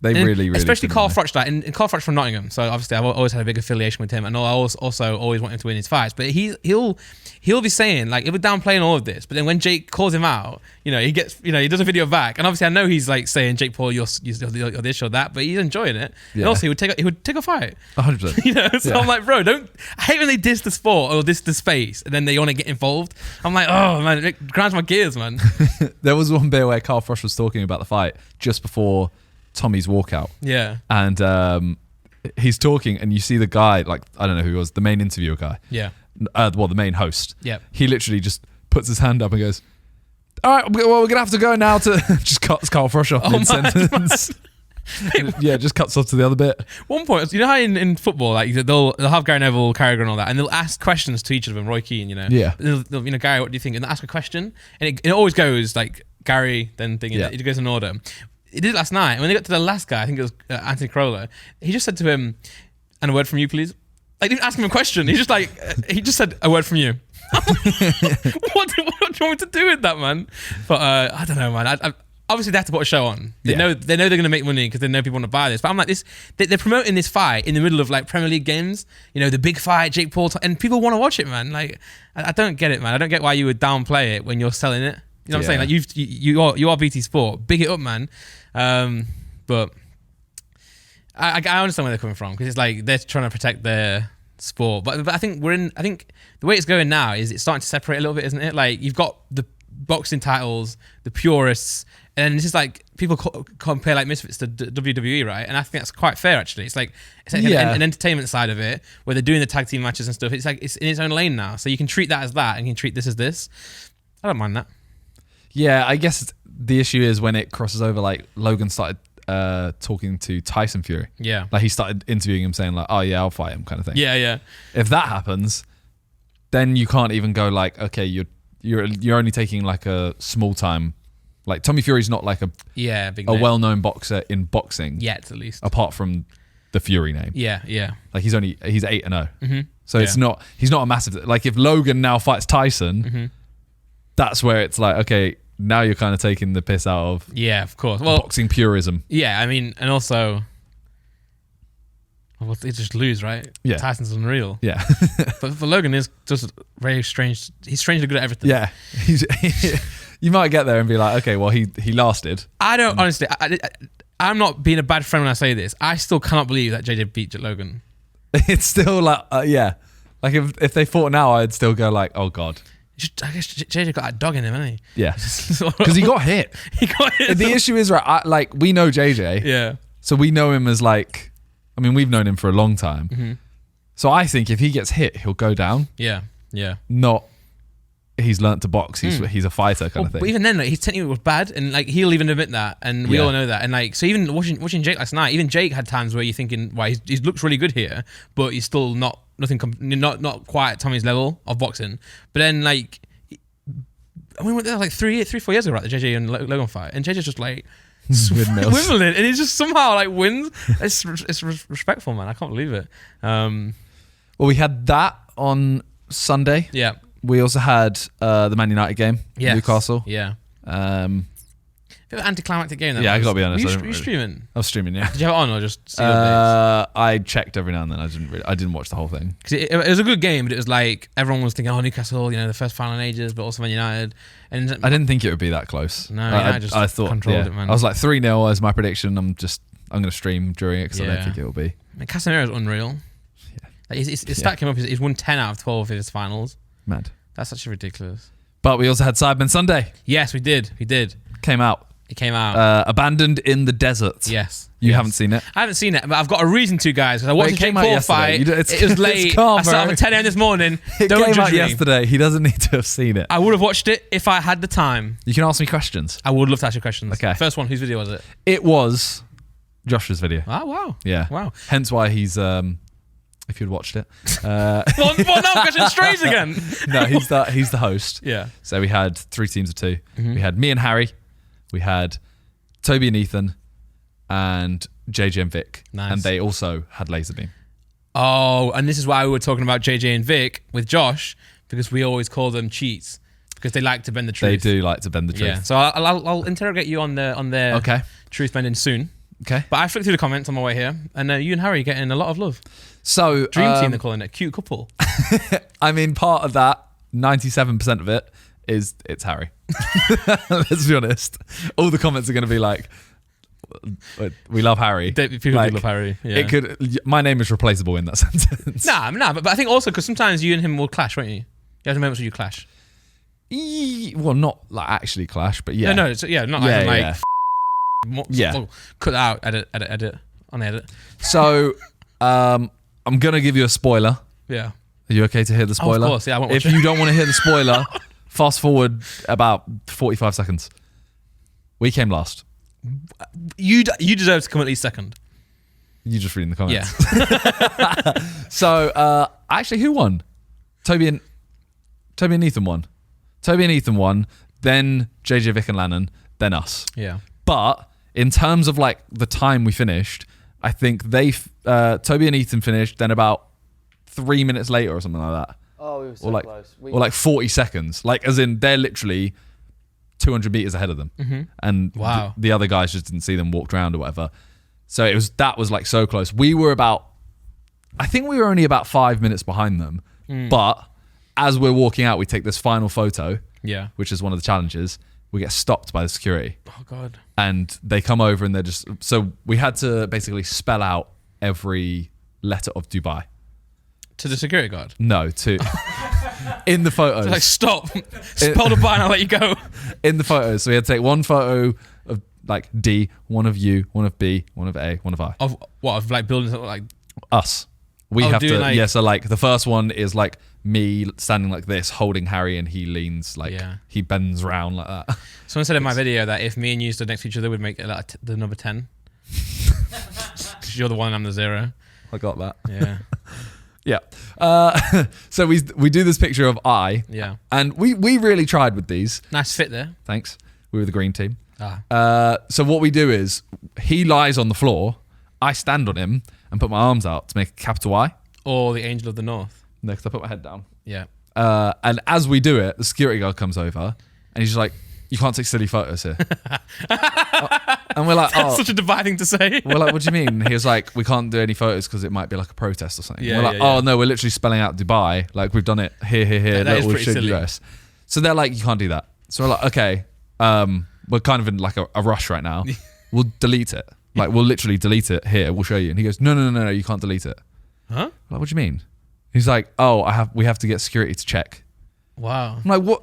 They and really especially didn't Carl they? Froch, and Carl Froch from Nottingham. So obviously I've always had a big affiliation with him, and I also always want him to win his fights. But he'll be saying like he'll be downplaying all of this, but then when Jake calls him out, he gets he does a video back, and obviously I know he's like saying Jake Paul, you're this or that, but he's enjoying it. Yeah. And also he would take a fight. 100%. So I'm like, bro, I hate when they diss the sport or diss the space, and then they want to get involved. I'm like, oh man, it grinds my gears, man. There was one bit where Carl Froch was talking about the fight just before Tommy's walkout. Yeah. And he's talking, and you see the guy, like, I don't know who he was, the main interviewer guy. Yeah. The main host. Yep. He literally just puts his hand up and goes, all right, well, we're going to have to go now to... just cuts Carl Froch off mid-sentence. Yeah, just cuts off to the other bit. One point, you know how in football, like they'll have Gary Neville, Carragher, and all that, and they'll ask questions to each of them. Roy Keane, Yeah. they'll, Gary, what do you think? And they'll ask a question, and it always goes like Gary, then thing. Yeah. It goes in order. He did it last night, and when they got to the last guy, I think it was Anthony Crowler. He just said to him, "And a word from you, please." Like, didn't ask him a question. He just said a word from you. What do you want me to do with that, man? But I don't know, man. I obviously they have to put a show on. They know they're going to make money because they know people want to buy this. But I'm like, they're promoting this fight in the middle of like Premier League games. The big fight, Jake Paul, and people want to watch it, man. Like, I don't get it, man. I don't get why you would downplay it when you're selling it. You know what I'm saying? Like you are BT Sport. Big it up, man. But I understand where they're coming from because it's like they're trying to protect their sport. But I think I think the way it's going now is it's starting to separate a little bit, isn't it? Like you've got the boxing titles, the purists, and it's just like people compare like Misfits to WWE, right? And I think that's quite fair actually. It's like an entertainment side of it where they're doing the tag team matches and stuff. It's like it's in its own lane now, so you can treat that as that and you can treat this as this. I don't mind that. Yeah, I guess the issue is when it crosses over, like Logan started talking to Tyson Fury. Yeah. Like he started interviewing him saying like, oh yeah, I'll fight him kind of thing. Yeah. If that happens, then you can't even go like, okay, you're only taking like a small time, like Tommy Fury's not like a big name. well-known boxer in boxing. Yet at least. Apart from the Fury name. Yeah. Like he's 8-0. Mm-hmm. So he's not a massive, like if Logan now fights Tyson, that's where it's like, okay, now you're kind of taking the piss out of of course. Well, boxing purism. Yeah, I mean, and also, well, they just lose, right? Yeah. Tyson's unreal. Yeah. But for Logan is just very strange. He's strangely good at everything. Yeah. You might get there and be like, okay, well, he lasted. I don't, honestly, I'm not being a bad friend when I say this. I still cannot believe that JJ beat Logan. It's still like, yeah. Like if they fought now, I'd still go like, oh God. I guess JJ got that dog in him, hasn't he? Yeah. Because he got hit. He got hit. The issue is, right, like we know JJ. Yeah. So we know him as like I mean, we've known him for a long time. Mm-hmm. So I think if he gets hit, he'll go down. Yeah. Not he's learnt to box. He's a fighter kind of thing. But even then, like, his technique was bad, and like he'll even admit that, and we all know that. And like, so even watching Jake last night, even Jake had times where you're thinking, "Wow, he looks really good here," but he's still not not quite at Tommy's level of boxing. But then like, we went there like 3-4 years ago, right? The JJ and Logan fight, and JJ's just like Wimbledon, and he just somehow like wins. It's respectful, man. I can't believe it. Well, we had that on Sunday. Yeah. We also had the Man United game, Newcastle. Yeah. Bit of anticlimactic game. I gotta be honest. Were you streaming? I was streaming. Yeah. Did you have it on or just see updates? I checked every now and then. I didn't watch the whole thing Because it was a good game, but it was like everyone was thinking, "Oh, Newcastle, the first final in ages," but also Man United. And I didn't think it would be that close. No, I thought controlled it, man. I was like 3-0 as my prediction. I'm gonna stream during it because I don't think it will be. And Casemiro's unreal. Yeah. Like his stat came up. He's won 10 out of 12 of his finals. Mad. That's actually ridiculous. But we also had Sidemen Sunday. Yes, we did. Came out. It came out. Abandoned in the Desert. Yes. You haven't seen it? I haven't seen it, but I've got a reason to, guys. Because I watched the Jake Paul fight. It was late. Calm, I started at 10 a.m. this morning. It Don't came judge out me. yesterday. He doesn't need to have seen it. I would have watched it if I had the time. You can ask me questions. I would love to ask you questions. Okay. First one, whose video was it? It was Josh's video. Oh, wow. Yeah. Wow. Hence why he's... if you'd watched it. Well, now question straight again. No, he's the host. Yeah. So we had 3 teams of 2. Mm-hmm. We had me and Harry. We had Toby and Ethan. And JJ and Vic. Nice. And they also had laser beam. Oh, and this is why we were talking about JJ and Vic with Josh, because we always call them cheats because they like to bend the truth. They do like to bend the truth. Yeah. So I'll interrogate you on their truth bending soon. Okay. But I flicked through the comments on my way here, and you and Harry are getting a lot of love. So Dream team, they're calling it. Cute couple. I mean, part of that, 97% of it is it's Harry. Let's be honest. All the comments are going to be like, we love Harry. People do love Harry. Yeah. It could. My name is replaceable in that sentence. Nah, but I think also because sometimes you and him will clash, won't you? You have moments where you clash. Well, not like actually clash, but yeah. No, not like yeah. Cut that out, edit on edit. So, I'm gonna give you a spoiler. Yeah. Are you okay to hear the spoiler? Of course, yeah. I won't watch if you don't want to hear the spoiler, fast forward about 45 seconds. We came last. You deserve to come at least second. You just reading the comments. Yeah. So, actually, who won? Toby and Ethan won. Toby and Ethan won. Then JJ, Vic, and Lannon. Then us. Yeah. But in terms of like the time we finished, I think Toby and Ethan finished. Then about 3 minutes later or something like that. Oh, we were so close. Or like 40 seconds. Like as in they're literally 200 meters ahead of them. Mm-hmm. And wow. the other guys just didn't see them, walked around or whatever. So that was like so close. I think we were only about 5 minutes behind them. But as we're walking out, we take this final photo, which is one of the challenges. We get stopped by the security. Oh God. And they come over and they're just, so we had to basically spell out every letter of Dubai. To the security guard? No, in the photos. So like, stop. Spell Dubai and I'll let you go. In the photos. So we had to take one photo of like D, one of U, one of B, one of A, one of I. Of what? Of like building something like... Us. We have to, like, so like the first one is like me standing like this, holding Harry, and he leans like, he bends around like that. Someone said in my video that if me and you stood next to each other, we'd make it like the number 10. Because you're the 1 and I'm the 0. I got that. Yeah. Yeah. So we do this picture of I. Yeah. And we really tried with these. Nice fit there. Thanks. We were the green team. Ah. So what we do is he lies on the floor. I stand on him and put my arms out to make a capital Y. Or the Angel of the North. Next, I put my head down. Yeah. And as we do it, the security guard comes over and he's just like, "You can't take silly photos here." And we're like, That's such a Dubai thing to say. We're like, "What do you mean?" He was like, "We can't do any photos because it might be like a protest or something." Yeah, we're like, yeah. "Oh no, we're literally spelling out Dubai. Like we've done it here. That is Look, pretty silly. dress." So they're like, "You can't do that." So we're like, "Okay, we're kind of in like a rush right now. We'll delete it. Like we'll literally delete it here. We'll show you." And he goes, "No, you can't delete it." Huh? I'm like, "What do you mean?" He's like, "Oh, we have to get security to check." Wow. I'm like, "What?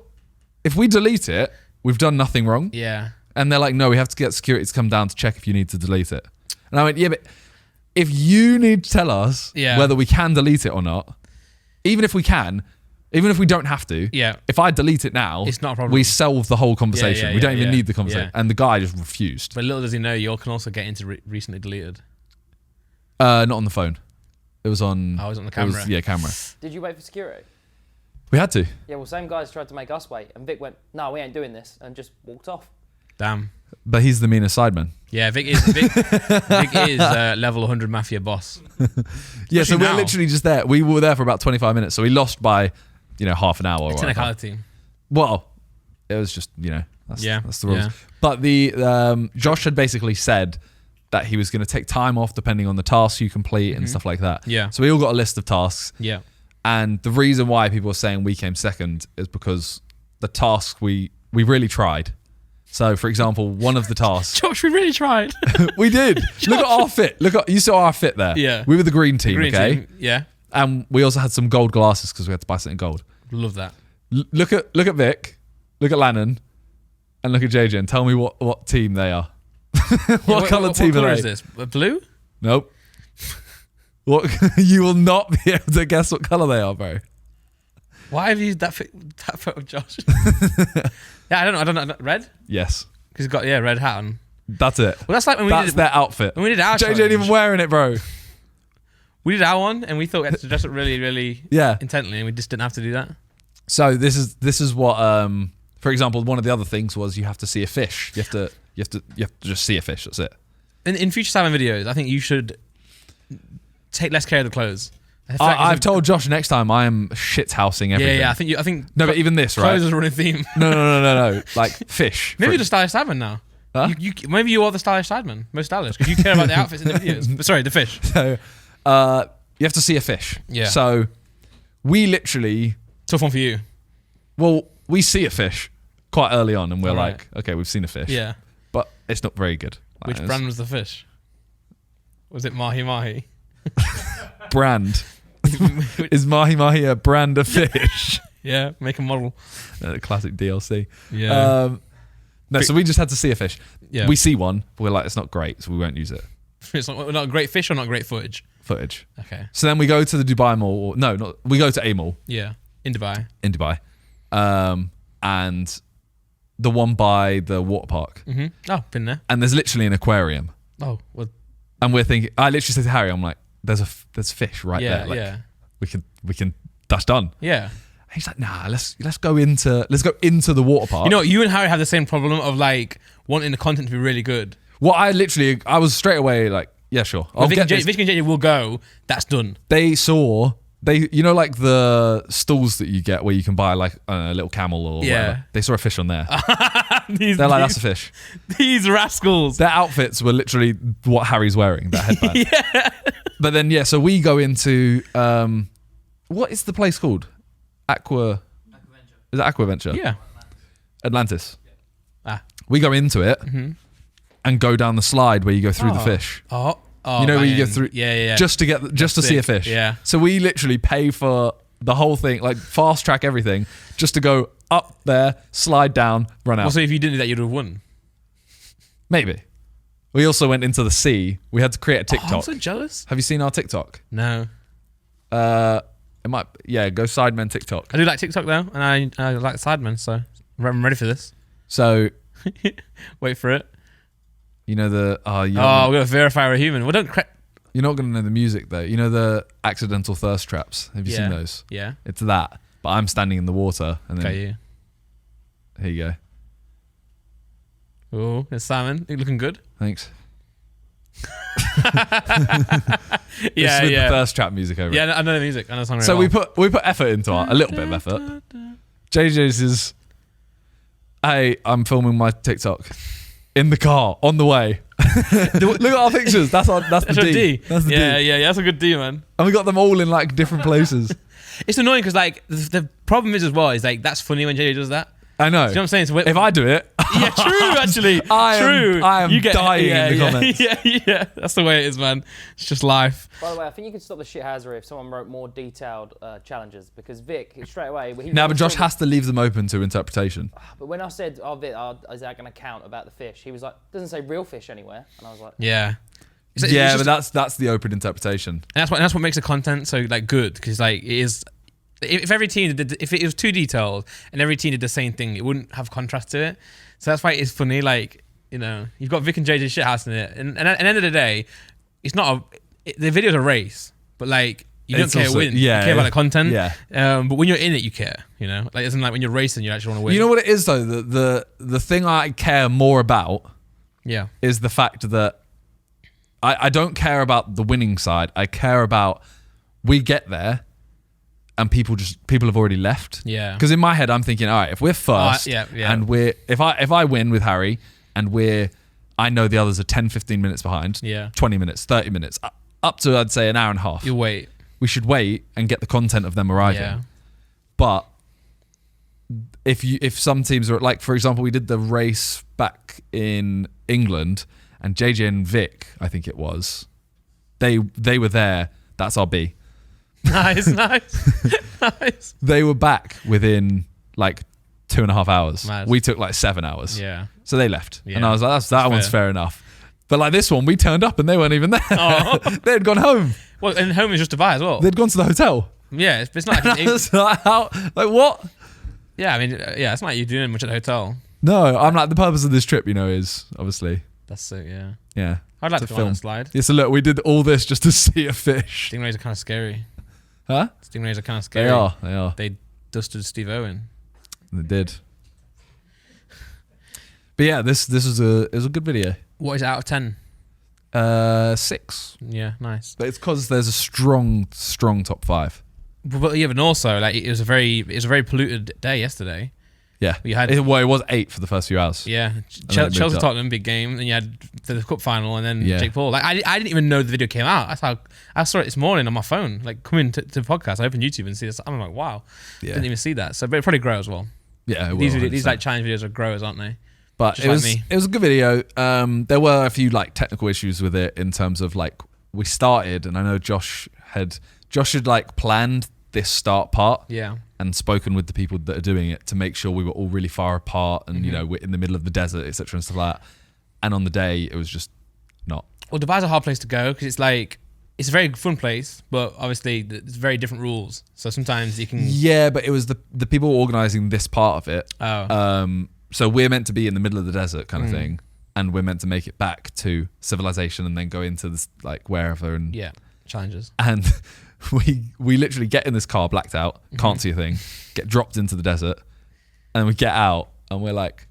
If we delete it, we've done nothing wrong." Yeah. And they're like, "No, we have to get security to come down to check if you need to delete it." And I went, "Yeah, but if you need to tell us Yeah. whether we can delete it or not, even if we can, even if we don't have to, Yeah. if I delete it now, It's not a problem. we solve the whole conversation. Yeah, we don't yeah, even yeah. need the conversation. Yeah. And the guy just refused. But little does he know, you all can also get into recently deleted. Not on the phone. It was on. Oh, it was on the it was- camera. yeah, camera. Did you wait for security? We had to. Yeah, well, same guys tried to make us wait, and Vic went, "No, we ain't doing this," and just walked off. Damn. But he's the meanest sideman. Yeah, Vic is level 100 mafia boss. Yeah, so Especially we're now. literally just there. We were there for about 25 minutes, so we lost by, half an hour. Or whatever. Technicality. Well, it was just, that's the rules. Yeah. But the Josh had basically said that he was going to take time off depending on the tasks you complete and stuff like that. Yeah. So we all got a list of tasks. Yeah. And the reason why people are saying we came second is because the tasks we really tried. So, for example, one of the tasks Josh, we really tried. we did. Look at our fit. You saw our fit there. Yeah. We were the green team, Green okay? team. Yeah. And we also had some gold glasses because we had to buy something gold. Love that. Look at Vic, look at Lannon, and look at JJ, and tell me what team they are. what colour team what colour are is they? this? Blue? Nope. What? You will not be able to guess what colour they are, bro. Why have you used that photo of Josh? Yeah, I don't know. Red? Yes, Because he's got, red hat on. that's it. Well, that's like when we That's did their outfit. when we did our JJ ain't challenge. even wearing it, bro. We did our one, and we thought we had to dress up really, really Yeah. intently, and we just didn't have to do that. So this is what, for example, one of the other things was you have to see a fish. You have to just see a fish. That's it. In future Sidemen videos, I think you should take less care of the clothes. I feel like I've it's told Josh next time I am shithousing everything. Yeah. I think No, but even this, right? clothes is a running theme. No. Like fish. Maybe you're the stylish sideman now. Huh? Maybe you are the stylish sideman, most stylish, because you care about the outfits in the videos. But sorry, the fish. So, you have to see a fish. Yeah. So, we literally, Tough one for you. we see a fish quite early on, and we're Right. like, okay, we've seen a fish. Yeah. But it's not very good. Like, Which it's- brand was the fish? Was it Mahi Mahi? brand? Is Mahi Mahi a brand of fish? Yeah, make a model. Classic DLC. Yeah. No, so we just had to see a fish. Yeah. We see one, but we're like, it's not great, so we won't use it. It's not a great fish or not great footage. Footage. Okay. So then we go to the Dubai Mall. We go to a mall Yeah. In Dubai. in Dubai. And the one by the water park. Mm-hmm. Oh, been there. And there's literally an aquarium. Oh, well, And we're thinking, I literally said to Harry, I'm like, there's fish right yeah, there. Like, yeah. we can, that's done. Yeah. And he's like, nah, let's go into the water park. You know, you and Harry have the same problem of like wanting the content to be really good. what I was straight away like, yeah, sure. I'll Vic get and this. Vic and JJ will go. That's done. Like the stalls that you get where you can buy like a little camel or Yeah. whatever. They saw a fish on there. These, They're like, that's a fish. these rascals. Their outfits were literally what Harry's wearing, that headband. Yeah. But then, so we go into, what is the place called? Is it Aquaventure? Yeah. Atlantis. Ah. We go into it Mm-hmm. and go down the slide where you go through the fish. Oh. You know where you go banging. through, Yeah. just to see a fish. Yeah. So we literally pay for the whole thing, like fast track everything, just to go up there, slide down, run out. Also, if you didn't do that, you'd have won. Maybe. We also went into the sea. We had to create a TikTok. Oh, I'm so jealous. Have you seen our TikTok? No. It might. Yeah, go Sidemen TikTok. I do like TikTok though, and I like Sidemen, so I'm ready for this. So Wait for it. you know the. We're gonna verify we're human. Well, don't. You're not gonna know the music though. You know the accidental thirst traps. Have you seen those? Yeah. It's that. But I'm standing in the water, and then Okay. here you go. Oh, it's Simon. You looking good? Thanks. Yeah. It's with Yeah. the thirst trap music over. Yeah. I know the music. I know the song. So very we put effort into a little bit of effort. JJ's is, hey, I'm filming my TikTok in the car on the way. Look at our pictures. That's the That's a D. D. That's the Yeah. D. Yeah. That's a good D, man. And we got them all in like different places. It's annoying because like the problem is as well is like that's funny when JJ does that. I know. Do you know what I'm saying? So If I do it, yeah, true. Actually, true. I am dying in the comments. Yeah. That's the way it is, man. It's just life. By the way, I think you could stop the shithousery if someone wrote more detailed challenges, because Vic straight away. now, but Josh has to leave them open to interpretation. But when I said, "Oh, Vic, is that going to count about the fish?" He was like, "Doesn't say real fish anywhere," and I was like, Yeah. It's yeah, just- but that's the open interpretation. And that's what makes the content so like good, because like it is. If every team did, if it was too detailed and every team did the same thing, it wouldn't have contrast to it. So that's why it's funny. Like, you know, you've got Vic and JJ shithouse in it, and at the end of the day, it's not the video's a race, but like you don't It's care also- win. yeah, you care about the content. yeah. But when you're in it, you care. You know, like isn't like when you're racing, you actually want to win. You know what it is though? The thing I care more about Yeah. is the fact that I don't care about the winning side. I care about we get there and people have already left. Yeah. Because in my head I'm thinking, all right, if we're first yeah. and if I win with Harry and I know the others are 10, 15 minutes behind, Yeah. 20 minutes, 30 minutes, up to I'd say an hour and a half. You wait. We should wait and get the content of them arriving. Yeah. But if some teams are like, for example, we did the race back in England and JJ and Vic, I think it was, they were there. That's our B. Nice. Nice. They were back within like 2.5 hours. Mad. We took like 7 hours. Yeah. So they left. Yeah. And I was like, that one's fair. fair enough. But like this one, we turned up and they weren't even there. Oh. They had gone home. Well, and home is just Dubai as well. They'd gone to the hotel. Yeah, it's not like It's like, how, like what? yeah. I mean, yeah, it's not like you're doing much at the hotel. No, I'm like, the purpose of this trip, is obviously, That's it. Yeah. yeah. I'd like To to go on film. a slide. Yeah, so look, we did all this just to see a fish. Stingrays are kind of scary. Huh? Stingrays are kind of scary. They are. They dusted Steve Owen. They did. But yeah, this was a good video. What is it out of 10? 6. Yeah, nice. But it's because there's a strong top 5. But yeah, but also like it was a very polluted day yesterday. Yeah. You had it was 8 for the first few hours. yeah then it moved Chelsea up. Tottenham big game, and you had the cup final, and then Yeah. Jake Paul. Like I didn't even know the video came out. That's how I saw it this morning on my phone. Like coming to the podcast, I opened YouTube and see this. I'm like, wow, Yeah. didn't even see that. So but it probably grow as well. Yeah, it will, These 100%. like challenge videos are growers, aren't they? But Just it like was me. it was a good video. There were a few like technical issues with it in terms of like we started, and I know Josh had like planned this start part Yeah. and spoken with the people that are doing it to make sure we were all really far apart and we're in the middle of the desert, etc. and stuff like that. And on the day, it was just not. Well, Dubai's a hard place to go because it's like it's a very fun place, but obviously it's very different rules. So sometimes you can. Yeah, but it was the people organising this part of it. Oh. So we're meant to be in the middle of the desert kind of thing, and we're meant to make it back to civilization and then go into this like wherever and Yeah. Challenges. and we literally get in this car blacked out, can't see a thing, get dropped into the desert, and we get out and we're like,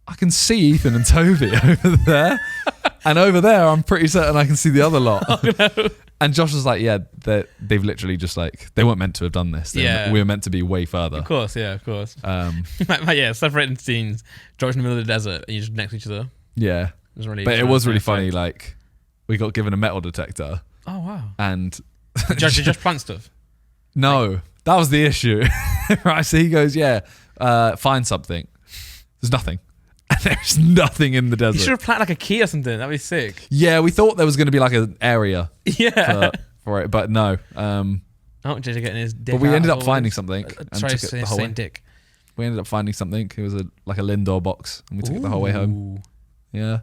I can see Ethan and Toby over there, and over there I'm pretty certain I can see the other lot. Oh, no. And Josh was like, yeah, they've literally just like, they weren't meant to have done this. Yeah. We were meant to be way further. Of course, yeah, of course. Yeah. Separating scenes, dropped in the middle of the desert, and you're just next to each other. Yeah. Really, But it was really funny. Like, we got given a metal detector, Oh wow! and Just plant stuff. no, that was the issue. Right. So he goes, yeah, find something. There's nothing. And there's nothing in the You should desert. have planted like a key or something. That'd be sick. Yeah, we thought there was going to be like an area Yeah. for it, but no. Oh, JJ getting his dick But we out ended as up finding always. something and Sorry, took it the whole way. saying dick. We ended up finding something. It was like a Lindor box, and we took it the whole way home. Ooh. Yeah.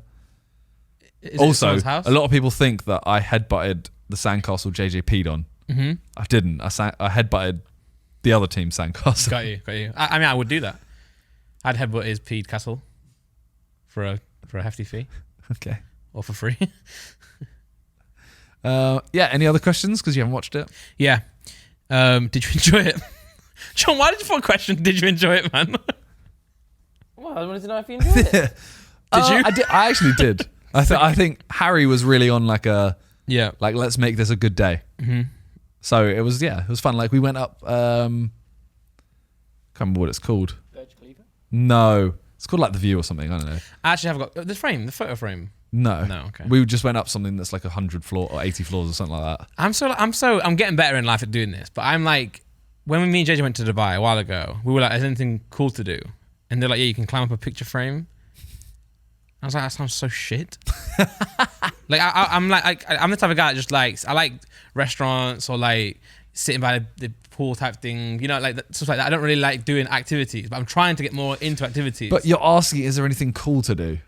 Is it Also, someone's house? a lot of people think that I headbutted the sandcastle JJ peed on. Mm-hmm. I didn't. I headbutted the other team's sandcastle. Got you. I mean, I would do that. I'd headbutt his peed castle for a hefty fee Okay. or for free. Yeah. Any other questions? Because you haven't watched it. Yeah. Did you enjoy it, John? Why did you put a question? Did you enjoy it, man? Well, I wanted to know if you enjoyed it. Did you? I did. I actually did. I think Harry was really on like a Yeah. let's make this a good day. Mm-hmm. So it was fun. Like we went up. Can't remember what it's called. No, it's called like the View or something. I don't know. I actually have got the photo frame. No, No, okay. We just went up something that's like 100 floor or 80 floors or something like that. I'm getting better in life at doing this, but I'm like, when me and JJ went to Dubai a while ago, we were like, is there anything cool to do? And they're like, yeah, you can climb up a picture frame. I was like, that sounds so shit. Like I'm the type of guy that just likes, I like restaurants or like sitting by the pool type thing, you know, like stuff like that. I don't really like doing activities, but I'm trying to get more into activities. But you're asking, is there anything cool to do?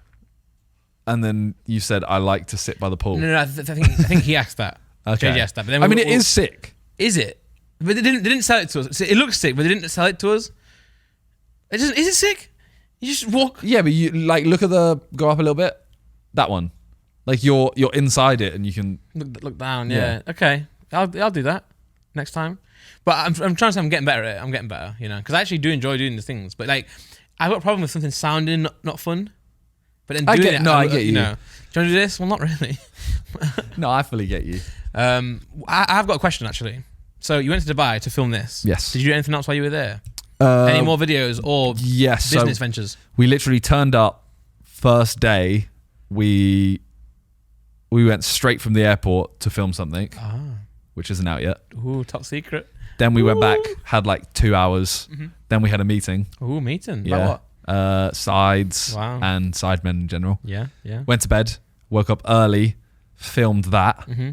and then you said I like to sit by the pool. No, I think he asked that. Okay. JJ asked that. But then I mean, it is sick. Is it? But they didn't sell it to us. It looks sick, but they didn't sell it to us. Is it sick? You just walk. Yeah, but you like look at go up a little bit. That one, like you're inside it and you can Look down. Yeah. Okay. I'll do that next time. But I'm trying to say I'm getting better at it. I'm getting better, because I actually do enjoy doing the things. But like, I've got a problem with something sounding not fun. But then doing it, I get you. Do you want to do this? Well, not really. No, I fully get you. I've got a question actually. So you went to Dubai to film this. Yes. Did you do anything else while you were there? Any more videos or business ventures? We literally turned up first day. We went straight from the airport to film something, which isn't out yet. Ooh, top secret. Then we went back, had like 2 hours. Mm-hmm. Then we had a meeting. Ooh, meeting. Yeah. About what? Sides Wow. and Sidemen in general. Yeah. Went to bed, woke up early, filmed that. Mm-hmm.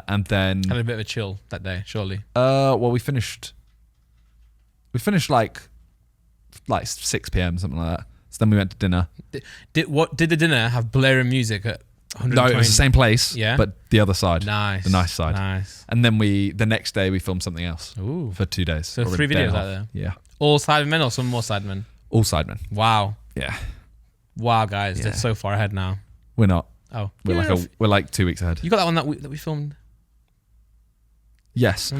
And then Had a bit of a chill that day, surely. well, we finished like 6 p.m. something like that. So then we went to dinner. Did the dinner have blaring music at 120? No, it was the same place, Yeah? but the other side. Nice. The nice side. Nice. And then the next day we filmed something else Ooh. for 2 days. So or a 3 day and videos a out half. there. Yeah. All Sidemen or some more Sidemen? All Sidemen. Wow. Yeah. Wow, guys. Yeah. They're so far ahead now. We're not. Oh. We're like 2 weeks ahead. You got that one that we filmed? Yes.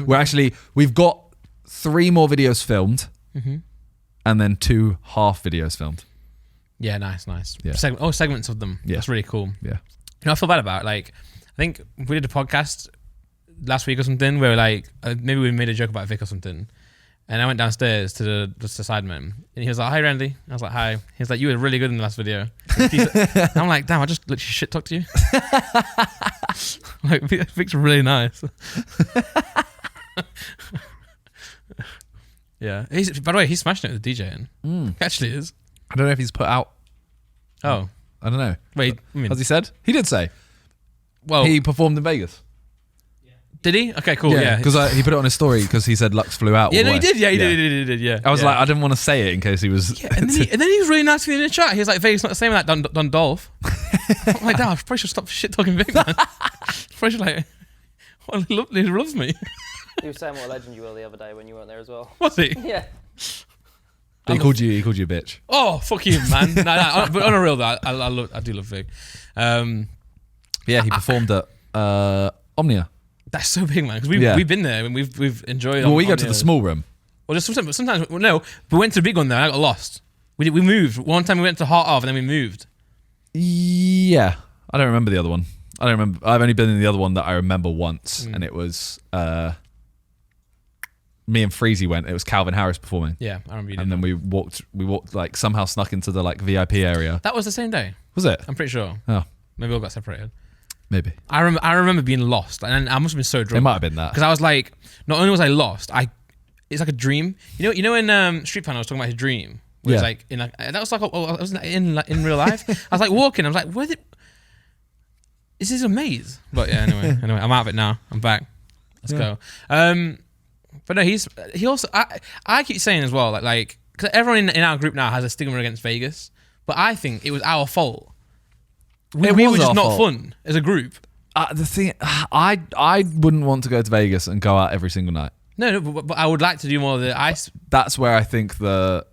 We've got 3 more videos filmed Mm-hmm. and then 2 half videos filmed. Yeah, nice. Yeah. Segments of them. Yeah. That's really cool. Yeah. I feel bad about, like, I think we did a podcast last week or something where, like, maybe we made a joke about Vic or something. And I went downstairs to the Sidemen, and he was like, "Hi, Randy." I was like, "Hi." He was like, "You were really good in the last video." And I'm like, "Damn, I just literally shit talked to you." Like, Vic's really nice. Yeah. By the way, he's smashing it with DJing. He actually is. I don't know if he's put out. Oh. I don't know. Wait, I mean, Has he said? He did say. well, He performed in Vegas. did he? Okay, cool. Yeah. Because he put it on his story because he said Lux flew out. Yeah, all no, the he way. did. Yeah, he did. Yeah. I was Yeah. like, I didn't want to say it in case he was. Yeah, and then he was really nice to me in the chat. He was like, Vegas not the same with that Don Dolph. I'm like, damn, I probably should stop shit talking Vic, man. Probably should, like, well, he loves me. You were saying what a legend you were the other day when you weren't there as well. Was he? Yeah. But he called you a bitch. Oh, fuck you, man. No, but on a real though, I do love Vic. Yeah, he performed at Omnia. That's so big, man. Because we've been there and we've enjoyed. Well, we go to Omnia. the small room. Well, just sometimes no. We went to the big one there. And I got lost. We moved. One time we went to Heart of, and then we moved. Yeah, I don't remember the other one. I don't remember. I've only been in the other one that I remember once, and it was me and Freezy went. It was Calvin Harris performing. Yeah, I remember you did. And then we walked like somehow snuck into the like VIP area. That was the same day. Was it? I'm pretty sure. Oh, Maybe we all got separated. maybe. I remember being lost, and I must have been so drunk. It might have been that. Because I was like, not only was I lost, it's like a dream. You know when Street Pan was talking about his dream, where it's Yeah. like that was like I was in real life. I was like walking. I was like, is this a maze? But yeah, anyway, I'm out of it now. I'm back. Let's go. But no, he also I keep saying as well like because everyone in our group now has a stigma against Vegas, but I think it was our fault. We were was just our not fault. fun as a group. The thing, I wouldn't want to go to Vegas and go out every single night. No, but I would like to do more of the ice. That's where I think the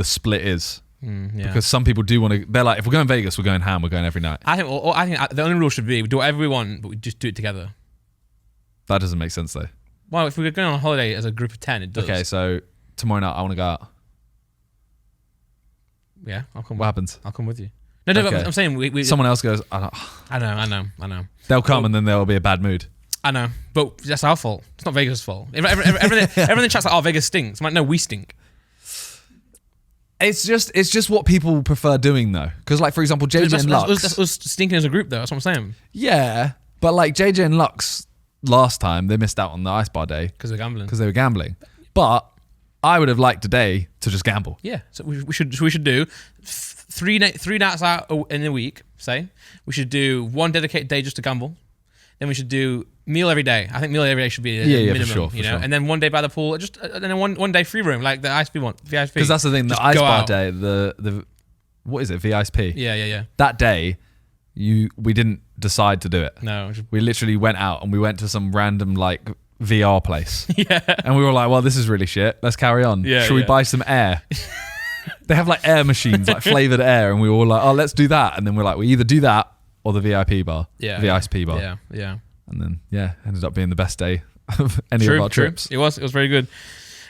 split is. Yeah. Because some people do want to. They're like, if we're going Vegas, we're going ham. We're going every night. I think the only rule should be we do whatever we want, but we just do it together. That doesn't make sense though. Well, if we were going on a holiday as a group of 10, it does. Okay, so tomorrow night I want to go out. Yeah, I'll come. What happens? I'll come with you. No, Okay. but I'm saying we Someone else goes. I know. They'll come and then there will be a bad mood. I know, but that's our fault. It's not Vegas' fault. Everything chat's like, oh, Vegas stinks. I'm like, no, we stink. It's just what people prefer doing though. Because like for example, JJ and Lux. That's us stinking as a group, though. That's what I'm saying. Yeah, but like JJ and Lux last time they missed out on the ice bar day Because we're gambling. because they were gambling. But I would have liked today to just gamble. Yeah, so we should do three nights out in a week. Say we should do one dedicated day just to gamble. Then we should do meal every day. I think meal every day should be a minimum, for sure, you know. And then one day by the pool, and then one day free room like the VIP one. Because that's the thing. The Just ice go bar out. day, the what is it, VISP? Yeah. That day, we didn't decide to do it. No. We literally went out and we went to some random like VR place. Yeah. And we were like, well, this is really shit. Let's carry on. Yeah, Should we buy some air? They have like air machines, like flavored air. And we were all like, oh, let's do that. And then we're like, we either do that or the VIP bar. Yeah. VISP bar. Yeah. And then, ended up being the best day of any of our trips. It was very good.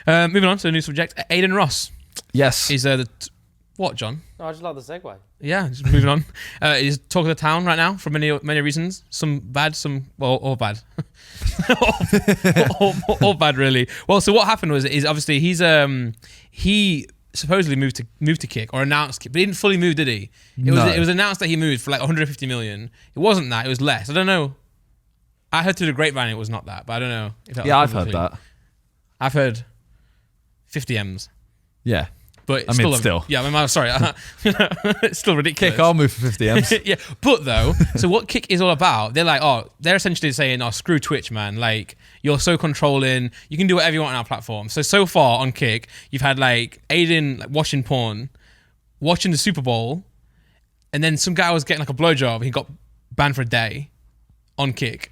Moving on to a new subject. Aiden Ross. Yes. He's what, John? No, I just love the segue. Yeah, just moving on. He's talk of the town right now for many reasons. Some bad, some all bad. all bad, really. Well, so what happened was, is obviously he supposedly moved to Kick, or announced Kick, but he didn't fully move, did he? It was announced that he moved for like 150 million. It wasn't that. It was less. I don't know. I heard through the grapevine it was not that, but I don't know if that was I've heard that. I've heard 50 M's. Yeah. But I mean, still. Yeah, I'm sorry. It's still ridiculous. Kick, I'll move for 50 M's. Yeah, but though, so what Kick is all about, they're essentially saying, oh, screw Twitch, man. Like, you're so controlling. You can do whatever you want on our platform. So far on Kick, you've had like Aiden watching porn, watching the Super Bowl, and then some guy was getting like a blowjob. He got banned for a day on Kick.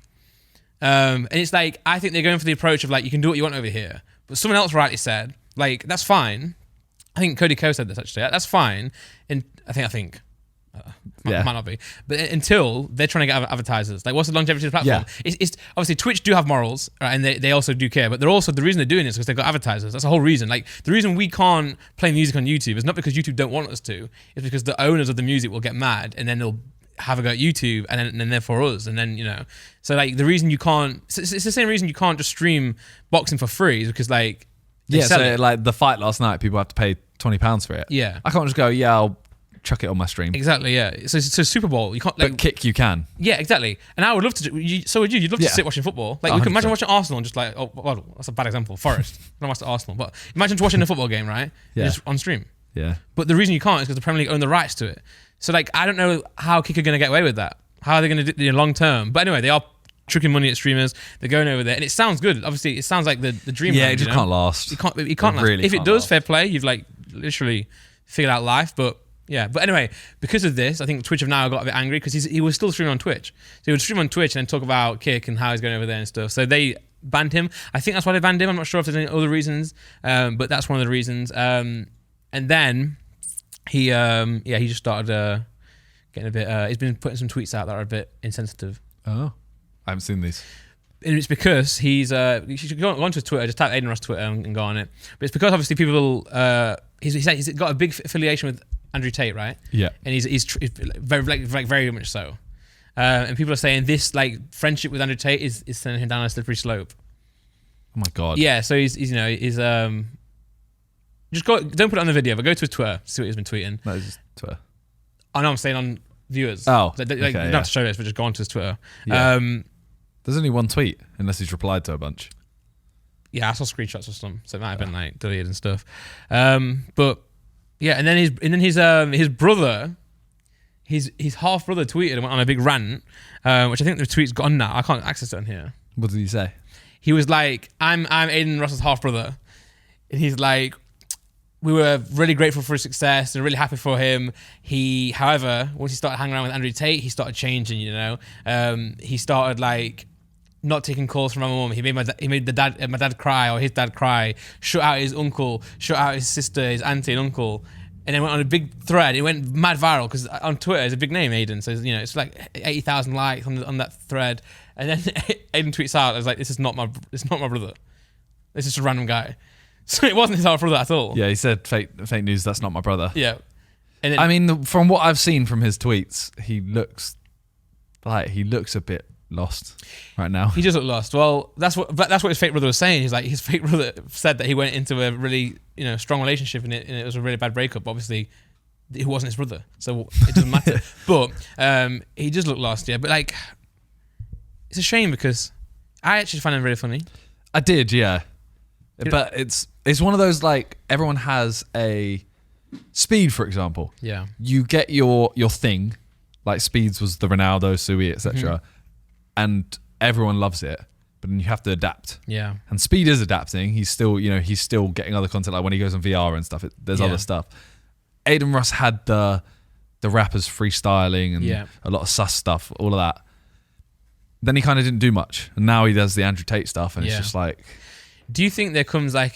And it's like, I think they're going for the approach of like, you can do what you want over here. But someone else rightly said, like, that's fine. I think Cody Ko said this actually. That's fine. And I think. Might not be. But until they're trying to get advertisers. Like, what's the longevity of the platform? Yeah. It's obviously Twitch do have morals, right, and they also do care. But they're also, the reason they're doing this is because they've got advertisers. That's the whole reason. Like, the reason we can't play music on YouTube is not because YouTube don't want us to. It's because the owners of the music will get mad and then they'll have a go at YouTube and then therefore us. And then, so like the reason you can't, it's the same reason you can't just stream boxing for free is because like, they sell it. Like the fight last night, people have to pay £20 for it. Yeah. I can't just go, I'll chuck it on my stream. Exactly, yeah. So Super Bowl, you can't like, but Kick you can. Yeah, exactly. And I would love to so would you. You'd love to sit watching football. Like, we can imagine watching Arsenal and just like, oh, well, that's a bad example. Forest. I don't watch the Arsenal, but imagine watching a football game, right? Yeah. Just on stream. Yeah. But the reason you can't is because the Premier League own the rights to it. So like, I don't know how Kick are going to get away with that. How are they going to do it long term? But anyway, they are chucking money at streamers. They're going over there, and it sounds good. Obviously, it sounds like the dream. Yeah, it just can't last. It can't last. Really if it can't does, last. fair play. You've like literally figured out life. But yeah. But anyway, because of this, I think Twitch have now got a bit angry because he was still streaming on Twitch. So he would stream on Twitch and then talk about Kick and how he's going over there and stuff. So they banned him. I think that's why they banned him. I'm not sure if there's any other reasons, but that's one of the reasons. And then he just started getting a bit. He's been putting some tweets out that are a bit insensitive. Oh, I haven't seen these. And it's because he's you should go on to his Twitter, just type Aiden Ross Twitter and go on it. But it's because obviously people he's got a big affiliation with Andrew Tate, right? Yeah. And he's very very much so. And people are saying this like friendship with Andrew Tate is sending him down a slippery slope. Oh my god. Yeah, so he's just go, don't put it on the video, but go to his Twitter, see what he's been tweeting. No, it's just Twitter. I know I'm saying on viewers. Oh, you don't okay, have to show this, but just go onto his Twitter. Yeah. There's only one tweet, unless he's replied to a bunch. Yeah, I saw screenshots of some, so it might have been like deleted and stuff. But yeah, and then his brother, his half brother tweeted and went on a big rant, which I think the tweet's gone now. I can't access it on here. What did he say? He was like, "I'm Aiden Ross's half brother," and he's like, "We were really grateful for his success and really happy for him. However, once he started hanging around with Andrew Tate, he started changing. He started like." Not taking calls from my mum. He made my dad cry, or his dad cry. Shut out his uncle. Shut out his sister, his auntie, and uncle. And then went on a big thread. It went mad viral because on Twitter it's a big name, Aiden. So it's like 80,000 likes on that thread. And then Aiden tweets out, "I was like, this is not my brother. This is just a random guy." So it wasn't his half brother at all. Yeah, he said fake news. That's not my brother. Yeah. And then, I mean, from what I've seen from his tweets, he looks a bit lost right now. He does look lost. Well, that's what his fake brother was saying. He's like, his fake brother said that he went into a really strong relationship and it was a really bad breakup. Obviously, it wasn't his brother, so it doesn't matter. But he does look lost. Yeah, but like, it's a shame because I actually find him really funny. I did, yeah. But it's one of those like everyone has a Speed, for example. Yeah. You get your thing, like Speeds was the Ronaldo, Sui, etc. And everyone loves it, but then you have to adapt. Yeah. And Speed is adapting. He's still, he's still getting other content, like when he goes on VR and stuff. There's other stuff. Aiden Ross had the the rappers freestyling and a lot of sus stuff, all of that. Then he kind of didn't do much, and now he does the Andrew Tate stuff, and it's just like. Do you think there comes like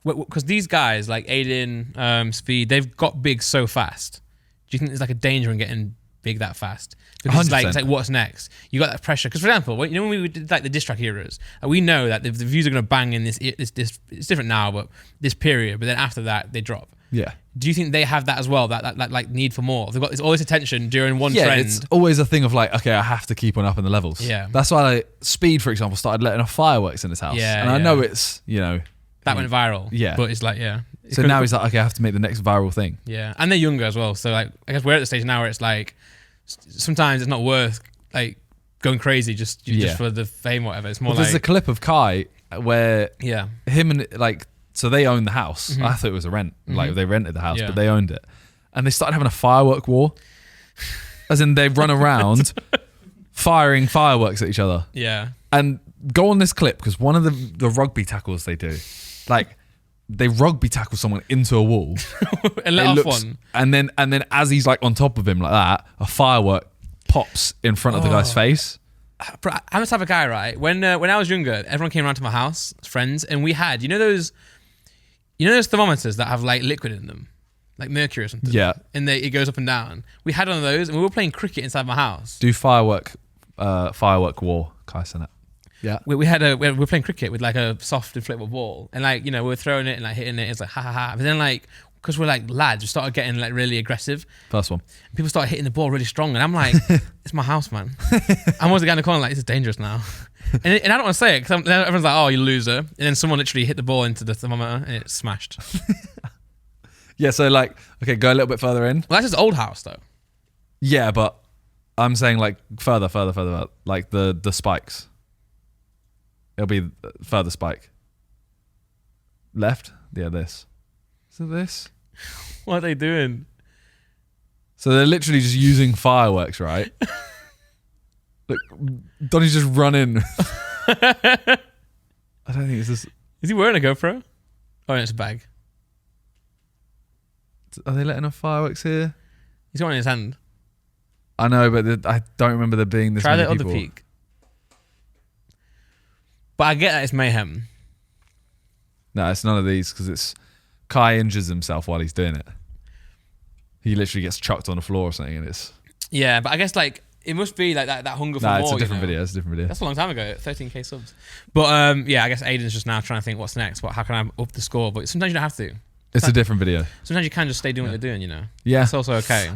because these guys like Aiden, Speed, they've got big so fast. Do you think there's like a danger in getting big that fast? Because it's like what's next? You got that pressure. Because for example, when we did like the diss track eras, we know that the views are going to bang in this. It's different now, but this period. But then after that, they drop. Yeah. Do you think they have that as well? That like need for more? They've got all this attention during one trend. Yeah, it's always a thing of like, okay, I have to keep on up in the levels. Yeah. That's why like, Speed, for example, started letting off fireworks in his house. Yeah. And I know it's, that went viral. Yeah. But it's like, So now he's like, okay, I have to make the next viral thing. Yeah. And they're younger as well. So like, I guess we're at the stage now where it's like, sometimes it's not worth like going crazy just for the fame or whatever. It's more there's a clip of Kai where him and like, so they own the house. I thought it was a rent. Like they rented the house, but they owned it. And they started having a firework war. As in they run around firing fireworks at each other. Yeah. And go on this clip, because one of the rugby tackles they do, like they rugby tackle someone into a wall. And let off one. And then as he's like on top of him like that, a firework pops in front of the guy's face. Bro, I'm the type of guy, right? When I was younger, everyone came around to my house, friends, and we had, those thermometers that have like liquid in them, like mercury or something. Yeah. And it goes up and down. We had one of those, and we were playing cricket inside my house. Do firework war, Kai Cenat. Yeah. We were playing cricket with like a soft inflatable ball, and like we were throwing it and like hitting it. It's like ha ha ha. But then like because we're like lads, we started getting like really aggressive. First one. People started hitting the ball really strong, and I'm like, it's my house, man. I'm always the guy in the corner like, this is dangerous now. And I don't want to say it because everyone's like, oh, you loser. And then someone literally hit the ball into the thermometer and it smashed. Yeah, so like, okay, go a little bit further in. Well, that's just old house though. Yeah, but I'm saying like further, like the spikes. It'll be further spike. Left? Yeah, this. So this? What are they doing? So they're literally just using fireworks, right? Look, Donnie's just running. I don't think it's this. Is he wearing a GoPro? Oh, no, it's a bag. Are they letting off fireworks here? He's got one in his hand. I know, but I don't remember there being this many people. Try the other peak. But I get that it's mayhem. No, it's none of these because it's Kai injures himself while he's doing it. He literally gets chucked on the floor or something, and it's. Yeah, but I guess like it must be like that hunger for more. It's a different video. It's a different video. That's a long time ago. 13k subs. But yeah, I guess Aiden's just now trying to think what's next. How can I up the score? But sometimes you don't have to. It's a different video. Sometimes you can just stay doing what you're doing. Yeah, it's also okay.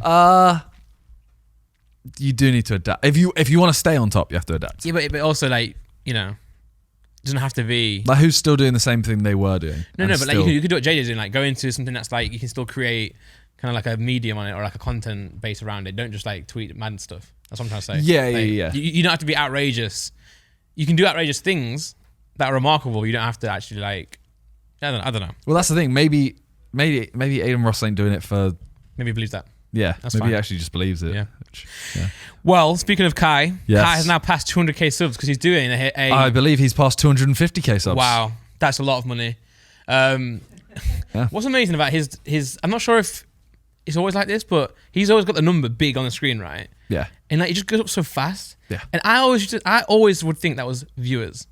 You do need to adapt. If you want to stay on top, you have to adapt. Yeah, but also like it doesn't have to be like who's still doing the same thing they were doing. No, but like you could do what JJ's doing, like go into something that's like you can still create kind of like a medium on it or like a content base around it. Don't just like tweet mad stuff. That's what I'm trying to say. Yeah, like, yeah. You don't have to be outrageous. You can do outrageous things that are remarkable. But you don't have to actually like. I don't know. Well, that's the thing. Maybe Aiden Ross ain't doing it for. Maybe he believes that. Yeah, that's maybe fine. he actually just believes it. Yeah. Yeah. Well, speaking of Kai, yes. Kai has now passed 200k subs because he's doing a. I believe he's passed 250k subs. Wow, that's a lot of money. What's amazing about his? I'm not sure if it's always like this, but he's always got the number big on the screen, right? Yeah. And like it just goes up so fast. Yeah. And I always would think that was viewers.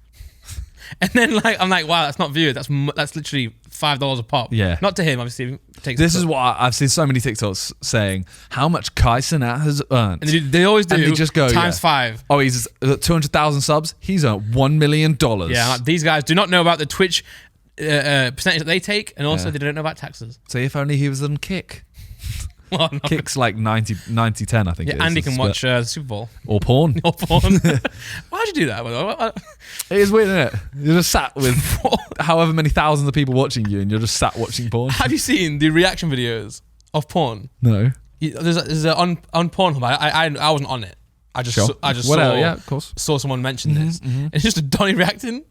And then like I'm like, wow, that's not viewers. That's literally $5 a pop. Yeah. Not to him, obviously. This is what I've seen so many TikToks saying how much Kai Cenat has earned. And they always do. And they just go times 5. Oh, he's got 200,000 subs. He's earned $1 million. Yeah. Like, these guys do not know about the Twitch percentage that they take, and also they don't know about taxes. So if only he was on Kick. Well, no. Kick's like 90-10, I think. Yeah, it is. Andy can watch the Super Bowl. Or porn. Or porn. Why'd you do that? It is weird, isn't it? You're just sat with however many thousands of people watching you, and you're just sat watching porn. Have you seen the reaction videos of porn? No. There's on Pornhub. I wasn't on it. I just of course. saw someone mention this. And it's just a Donnie reacting.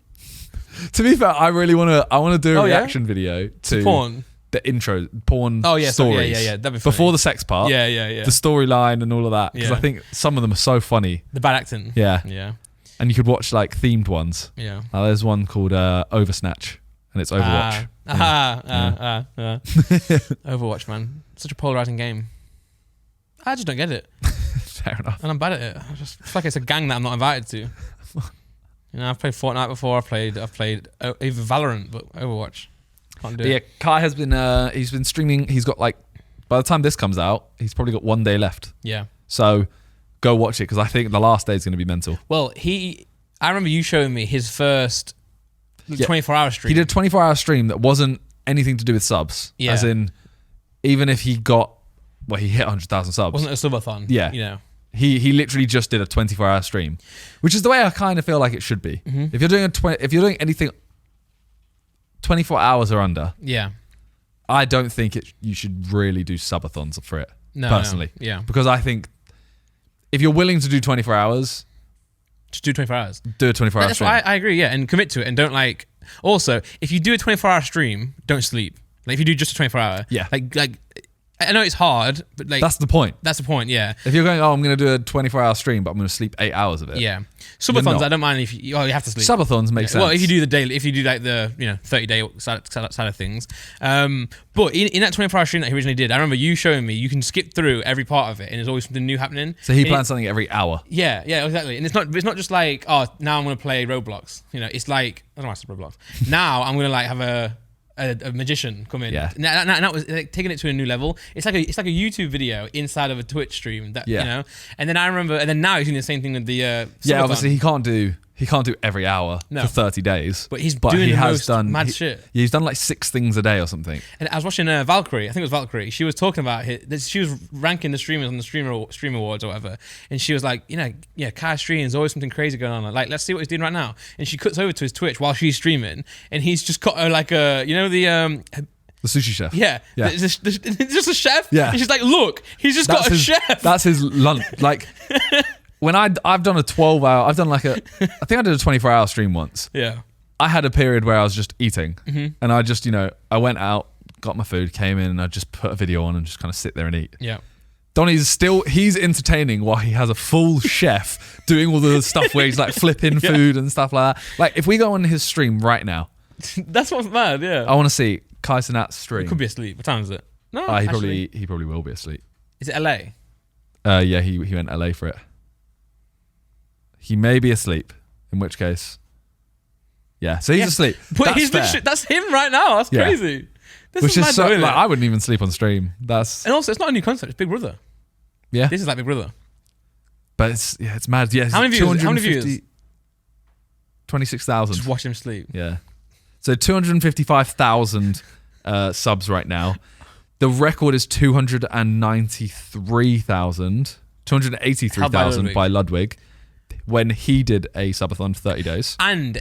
To be fair, I really want to do a reaction video to porn. The intro, porn stories. Yeah. That'd be funny. Before the sex part. Yeah. The storyline and all of that. Because I think some of them are so funny. The bad acting. Yeah. Yeah. And you could watch like themed ones. Yeah. There's one called Oversnatch, and it's Overwatch. Overwatch, man. Such a polarizing game. I just don't get it. Fair enough. And I'm bad at it. I just feel like it's a gang that I'm not invited to. I've played Fortnite before. I've played even Valorant, but Overwatch. Can't do Yeah, it. Kai has been he's been streaming. He's got like, by the time this comes out, he's probably got 1 day left. Yeah. So go watch it because I think the last day is going to be mental. Well, I remember you showing me his first 24-hour stream. He did a 24-hour stream that wasn't anything to do with subs. Yeah. As in, even if he got, he hit 100,000 subs. Wasn't a subathon. Yeah. You know. He literally just did a 24-hour stream, which is the way I kind of feel like it should be. Mm-hmm. If you're doing anything 24 hours or under, Yeah. I don't think you should really do subathons for it. No. Personally. No. Yeah. Because I think if you're willing to do 24 hours, Just do 24 hours. do a 24-hour That's stream. why I agree, yeah, and commit to it, and don't like. Also, if you do a 24-hour stream, don't sleep. Like if you do just a 24-hour, Yeah. Like I know it's hard, but like That's the point. that's the point, yeah. If you're going, I'm going to do a 24-hour stream, but I'm going to sleep 8 hours of it. Yeah. You're Subathons, not. I don't mind if you have to sleep. Subathons make sense. Well, if you do the daily, if you do like the 30-day side of things, but in that 24-hour stream that he originally did, I remember you showing me you can skip through every part of it, and there's always something new happening. So he And plans something every hour. Yeah, exactly. And it's not just like, oh, now I'm gonna play Roblox. It's like, I don't know why I said Roblox. Now I'm gonna like have a magician come in. Yeah. And that was like taking it to a new level. It's like a YouTube video inside of a Twitch stream. That And then I remember, and then now he's doing the same thing with the Yeah, obviously he can't do every hour No. for 30 days. But he's doing the most mad shit. Yeah, he's done like 6 things a day or something. And I was watching Valkyrie. I think it was Valkyrie. She was talking about she was ranking the streamers on the Stream Awards or whatever. And she was like, Kai streaming, there's always something crazy going on. Like, let's see what he's doing right now. And she cuts over to his Twitch while she's streaming, and he's just got her like the The sushi chef. yeah. It's just a chef. Yeah. And she's like, look, he's just got a chef. That's his lunch. Like when I've done a 12-hour, I think I did a 24-hour stream once. Yeah. I had a period where I was just eating, and I just I went out, got my food, came in, and I just put a video on and just kind of sit there and eat. Yeah. Donnie's he's entertaining while he has a full chef doing all the stuff where he's like flipping food and stuff like that. Like if we go on his stream right now, That's what's mad, yeah. I want to see Kai Cenat's stream. Could be asleep. What time is it? No, he actually. probably will be asleep. Is it LA? Yeah, he went LA for it. He may be asleep, in which case, yeah. So he's asleep. But That's fair. that's him right now. That's Yeah. crazy. This Which is mad so though, isn't like it? I wouldn't even sleep on stream. That's And also, it's not a new concept. It's Big Brother. yeah. This is like Big Brother. But it's mad. Yeah. How many views? How many views? 26,000. Just watch him sleep. Yeah. So 255,000 subs right now. The record is 283,000 by Ludwig when he did a subathon for 30 days. And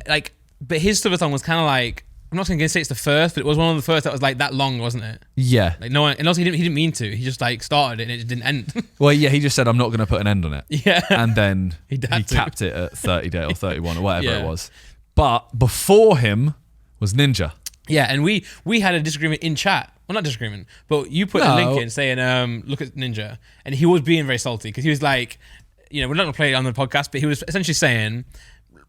but his subathon was kind of like, I'm not going to say it's the first, but it was one of the first that was like that long, wasn't it? Yeah. Like no one, and also he didn't mean to. He just like started it and it didn't end. Well, yeah, he just said, I'm not going to put an end on it. Yeah. And then He he had to. capped it at 30 day or 31 or whatever Yeah. it was. But before him was Ninja. Yeah, and we had a disagreement in chat. Well, not disagreement, but you put a No. link in saying, look at Ninja. And he was being very salty because he was like, we're not going to play it on the podcast, but he was essentially saying,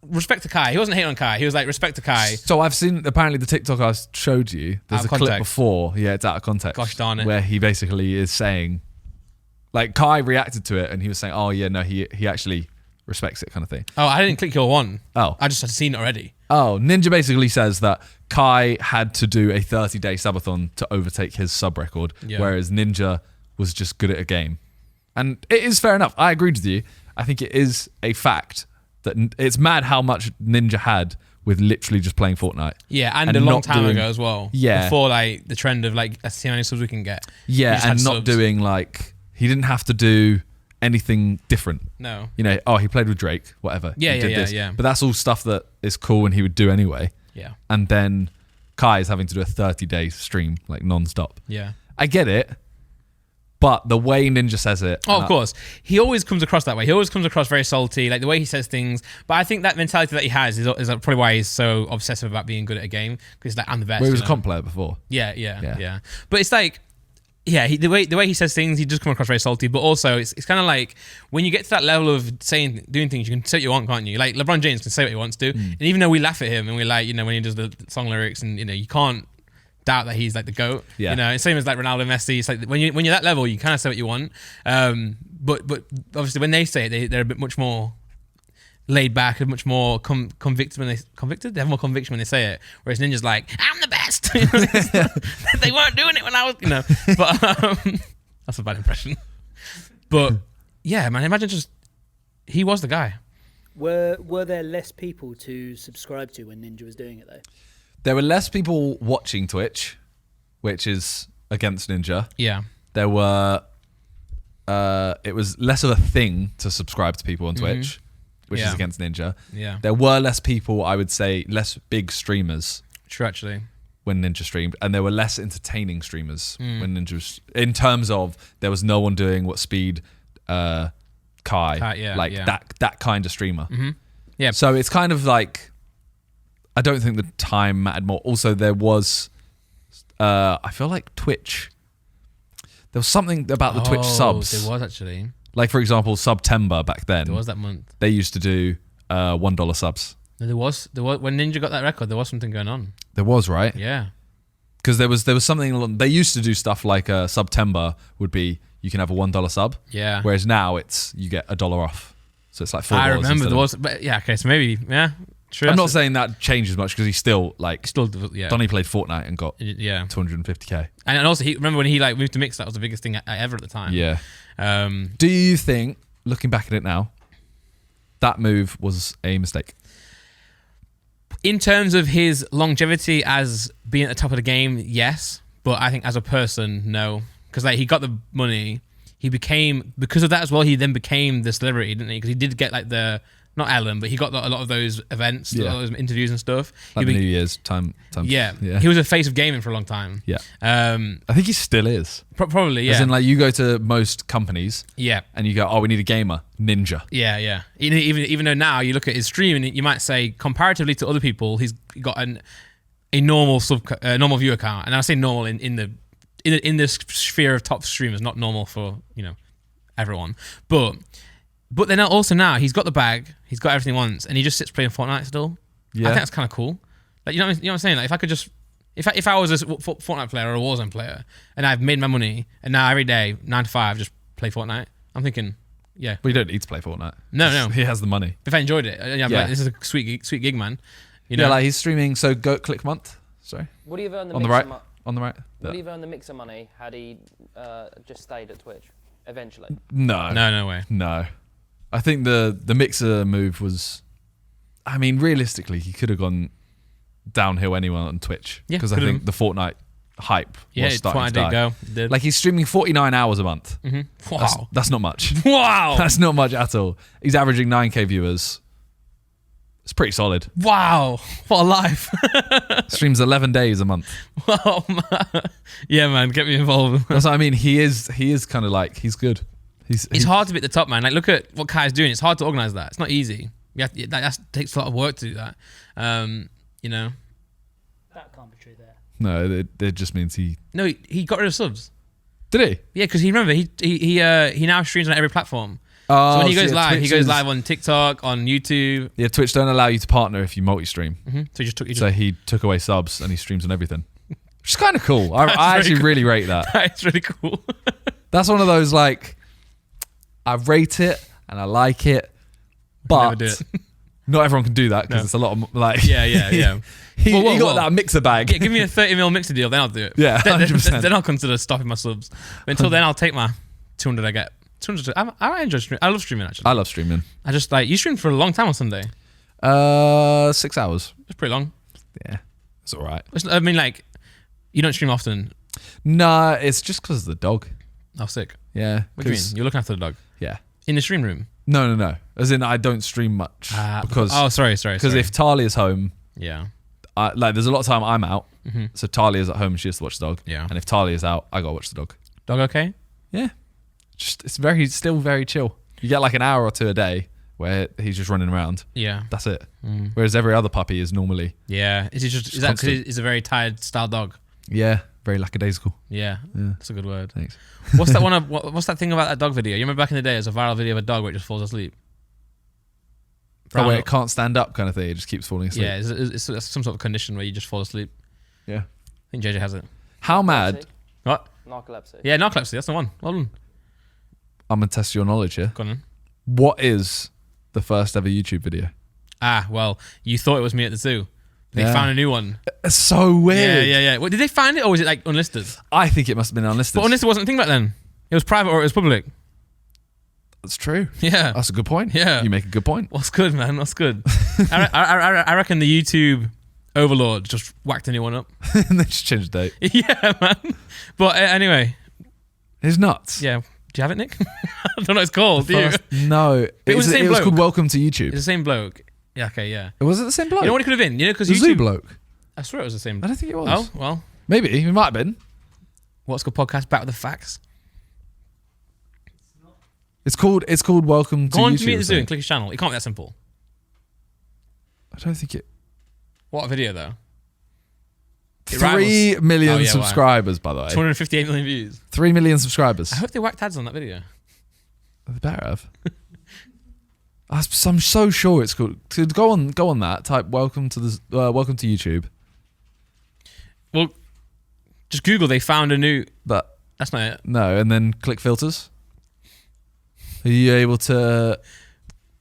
respect to Kai. He wasn't hating on Kai. He was like, respect to Kai. So I've seen, apparently the TikTok I showed you, there's Out a of clip context. before. Yeah, it's out of context. Gosh darn it. Where he basically is saying, like Kai reacted to it and he was saying, oh yeah, no, he actually respects it kind of thing. Oh, I didn't click your one. Oh. I just had seen it already. Oh, Ninja basically says that Kai had to do a 30-day subathon to overtake his sub record, Yeah. whereas Ninja was just good at a game. And it is fair enough. I agreed with you. I think it is a fact that it's mad how much Ninja had with literally just playing Fortnite. Yeah, and And a long not time doing- ago as well. Yeah. Before like the trend of like, let's see how many subs we can get. We Yeah, just had and not subs. doing like, he didn't have to do anything different. No. He played with Drake, whatever. Yeah, He yeah, did yeah, this. yeah. But that's all stuff that is cool and he would do anyway. Yeah. And then Kai is having to do a 30-day stream, like non-stop. Yeah. I get it, but the way Ninja says it... Oh, of course. He always comes across that way. He always comes across very salty, like the way he says things. But I think that mentality that he has is probably why he's so obsessive about being good at a game. Because like, I'm the best. Well, he was you a know? comp player before. Yeah. But it's like, yeah, the way he says things, he does come across very salty. But also, it's kind of like when you get to that level of doing things, you can say what you want, can't you? Like LeBron James can say what he wants to, and even though we laugh at him and we like, when he does the song lyrics, and you can't doubt that he's like the GOAT. Yeah. You know, same as like Ronaldo, Messi. It's like when you're that level, you kind of say what you want. But obviously when they say it, they're a bit much more laid back and much more convicted when they have more conviction when they say it. Whereas Ninja's like, I'm the best. They weren't doing it when I was, you know. But that's a bad impression. But yeah, man, imagine just he was the guy. Were there less people to subscribe to when Ninja was doing it though? There were less people watching Twitch, which is against Ninja. Yeah. There were. It was less of a thing to subscribe to people on Twitch, which is against Ninja. Yeah. There were less people, I would say, less big streamers. True, actually. When Ninja streamed, and there were less entertaining streamers when Ninja was, in terms of there was no one doing what Speed, Kai, that kind of streamer. Yeah. So it's kind of like, I don't think the time mattered more. Also, there was, I feel like Twitch. There was something about the Twitch subs. There was actually. Like, for example, September back then. There was that month. They used to do $1 subs. No, there was when Ninja got that record. There was something going on. There was, right? Yeah. Because there was something. They used to do stuff like September would be you can have a $1 sub. Yeah. Whereas now it's you get $1 off. So it's like $4. I remember there was, but yeah, okay, so maybe true. I'm not saying that changes much because he's still yeah. Donny played Fortnite and got 250k. And also remember when he like moved to Mix, that was the biggest thing ever at the time. Yeah. Do you think, looking back at it now, that move was a mistake? In terms of his longevity as being at the top of the game, yes. But I think as a person, no. Because like he got the money, he became, because of that as well, he then became the celebrity, didn't he? Because he did get like not Ellen, but he got a lot of those events, a lot of those interviews and stuff. Like New Year's time. Yeah. He was a face of gaming for a long time. Yeah. I think he still is. Probably, yeah. As in, like, you go to most companies. Yeah. And you go, oh, we need a gamer. Ninja. Yeah. Even though now you look at his stream and you might say, comparatively to other people, he's got a normal normal view account. And I say normal in the sphere of top streamers, not normal for, everyone. But then also now he's got the bag, he's got everything he wants, and he just sits playing Fortnite still. Yeah. I think that's kind of cool. Like you know what I'm saying? Like if I could just, if I was a Fortnite player or a Warzone player, and I've made my money, and now every day 9 to 5 just play Fortnite, I'm thinking, yeah. Well, you don't need to play Fortnite. No. He has the money. If I enjoyed it, like, this is a sweet gig, man. Yeah, like he's streaming. So go click month. Sorry. Would he have earned the on the right? On the right. Would he have earned the Mixer money had he just stayed at Twitch eventually? No way. No. I think the Mixer move was, I mean, realistically, he could have gone downhill anyway on Twitch. Yeah, because I think the Fortnite hype was starting to die. Did. Like he's streaming 49 hours a month. Mm-hmm. Wow. That's not much. Wow. That's not much at all. He's averaging 9k viewers. It's pretty solid. Wow. What a life. Streams 11 days a month. Wow, man. Yeah, man, get me involved. That's what I mean. He is kind of like, he's good. It's hard to be at the top, man. Like, look at what Kai's doing. It's hard to organise that. It's not easy. That takes a lot of work to do that. That can't be true there. No, it just means he... No, he got rid of subs. Did he? Yeah, because he now streams on every platform. Oh, so when he goes live, Twitch he goes live on TikTok, on YouTube. Yeah, Twitch don't allow you to partner if you multi-stream. Mm-hmm. So he took away subs and he streams on everything. Which is kind of cool. I actually really rate that. That's really cool. That's one of those, like, I rate it and I like it, but not everyone can do that because it's a lot of, like... Yeah. he got that mixer bag. Yeah, give me a 30mm mixer deal, then I'll do it. Yeah, 100%. Then I'll consider stopping my subs. But until then, I'll take my 200 I get. 200. I enjoy streaming. I love streaming, actually. I love streaming. I just, like, you streamed for a long time on Sunday. 6 hours. It's pretty long. Yeah, it's all right. I mean, like, you don't stream often. Nah, it's just because of the dog. Oh, sick. Yeah. What do you mean? You're looking after the dog? Yeah. In the stream room? No. As in, I don't stream much because... Oh, sorry. Because if Talia's home... Yeah. There's a lot of time I'm out. Mm-hmm. So Talia's at home and she has to watch the dog. Yeah. And if Talia's out, I gotta watch the dog. Dog okay? Yeah. It's still very chill. You get like an hour or two a day where he's just running around. Yeah. That's it. Whereas every other puppy is normally... Yeah. Is that because he's a very tired style dog? Yeah. Very lackadaisical. Yeah. That's a good word. Thanks. What's that thing about that dog video? You remember back in the day, there's a viral video of a dog where it just falls asleep. Oh, where it can't stand up kind of thing. It just keeps falling asleep. Yeah, it's some sort of condition where you just fall asleep. Yeah. think JJ has it. How mad? What? Narcolepsy. Yeah, narcolepsy. That's the one. Well done. I'm gonna test your knowledge here. Go on then. What is the first ever YouTube video? Well, you thought it was me at the zoo. They Yeah. found a new one. It's so weird. Yeah. Well, did they find it or was it like unlisted? I think it must have been unlisted. But unlisted wasn't a thing back then. It was private or it was public. That's true. Yeah. That's a good point. Yeah. You make a good point. What's good, man? What's good? I reckon the YouTube overlord just whacked a new one up. And then just change the date. Yeah, man. But anyway, It's nuts. yeah. Do you have it, Nick? I don't know what it's called. Do you? No. It was the same It was bloke. called Welcome to YouTube. It's the same bloke. Yeah, okay, yeah. Was it the same bloke? You know what it could have been? You know, because the zoo YouTube... bloke. I swear it was the same. I don't think it was. Oh, well. Maybe. It might have been. What's good podcast? Back with the facts. It's called Welcome to Go on YouTube. to Meet I the Zoo think. and click his channel. It can't be that simple. I don't think it. What a video, though. It 3 million Oh, yeah, subscribers, by the way. 258 million views. 3 million subscribers. I hope they whacked ads on that video. They better have. I'm so sure it's called. So go on that. Type welcome to YouTube. Well, just Google. They found a new. But That's not it. no, and then click filters. Are you able to?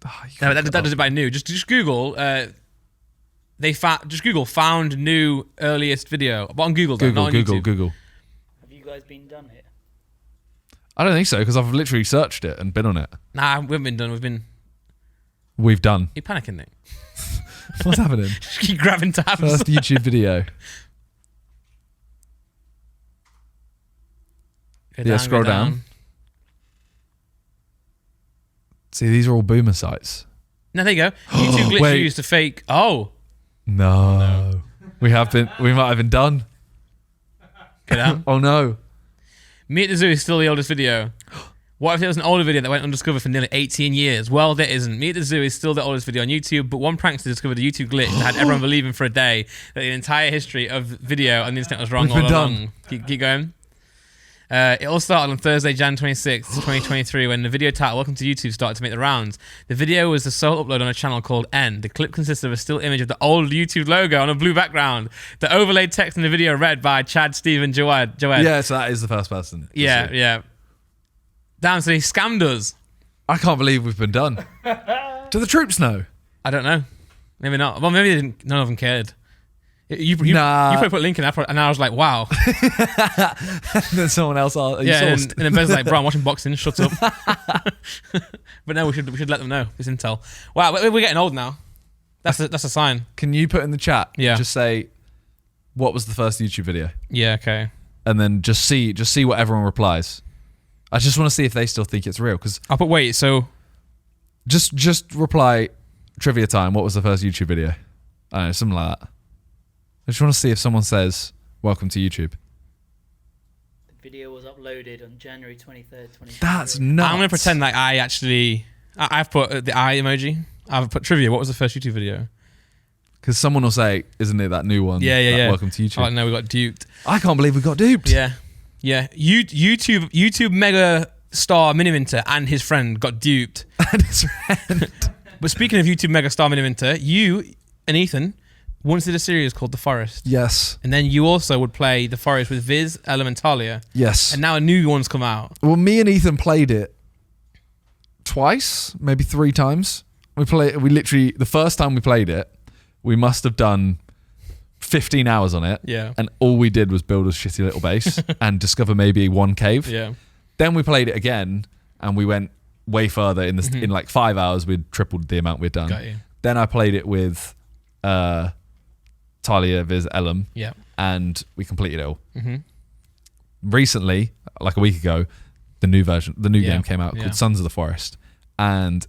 Oh, you No, can't that does it by new. Just Google. Just Google found new earliest video. But on Google, though, not on YouTube. Google. Have you guys been done here? I don't think so because I've literally searched it and been on it. Nah, we haven't been done. We've done. You're panicking, Nick. What's happening? Just keep grabbing tabs. First YouTube video. Go Scroll go down. See, these are all boomer sites. No, there you go. YouTube glitch Wait. used to fake. Oh, No. We might have been done. go down. Oh no. Meet the Zoo is still the oldest video. What if there was an older video that went undiscovered for nearly 18 years? Well, there isn't. Meet the Zoo is still the oldest video on YouTube, but one prankster discovered a YouTube glitch that had everyone believing for a day that the entire history of video on the internet was wrong We've all been along. done. Keep going. It all started on Thursday, Jan 26th, 2023, when the video title Welcome to YouTube started to make the rounds. The video was the sole upload on a channel called N. The clip consists of a still image of the old YouTube logo on a blue background. The overlaid text in the video read by Chad Stephen Joed. Yeah, so that is the first person. Yeah. Damn, so he scammed us. I can't believe we've been done. Do the troops know? I don't know. Maybe not. Well, maybe none of them cared. You Nah. probably put a link in that, and I was like, wow. And then someone else are you Yeah, and sourced? then Ben's like, bro, I'm watching boxing, shut up. But no, we should let them know this intel. Wow, we're getting old now. That's a sign. Can you put in the chat? Yeah. Just say, what was the first YouTube video? Yeah, okay. And then just see what everyone replies. I just want to see if they still think it's real. Because I'll put wait, so just reply trivia time. What was the first YouTube video? I don't know, something like that. I just want to see if someone says welcome to YouTube. The video was uploaded on January 23rd, 2023. That's nuts. I'm going to pretend like I've put the eye emoji. I've put trivia. What was the first YouTube video? Because someone will say, isn't it that new one? Yeah. That Welcome to YouTube. Oh, no, we got duped. I can't believe we got duped. Yeah. YouTube mega star Miniminter and his friend got duped. And his friend. But speaking of YouTube mega star Miniminter, you and Ethan once did a series called The Forest. Yes. And then you also would play The Forest with Viz, Ellum and Talia. Yes. And now a new one's come out. Well, me and Ethan played it twice, maybe 3 times. We literally, the first time we played it, we must have done 15 hours on it. Yeah. And all we did was build a shitty little base and discover maybe one cave. Yeah. Then we played it again and we went way further in in like 5 hours. We'd tripled the amount we'd done. Got you. Then I played it with Talia, Viz, Ellum. Yeah. And we completed it all. Mm-hmm. Recently, like a week ago, the new game came out Yeah. called Sons of the Forest. And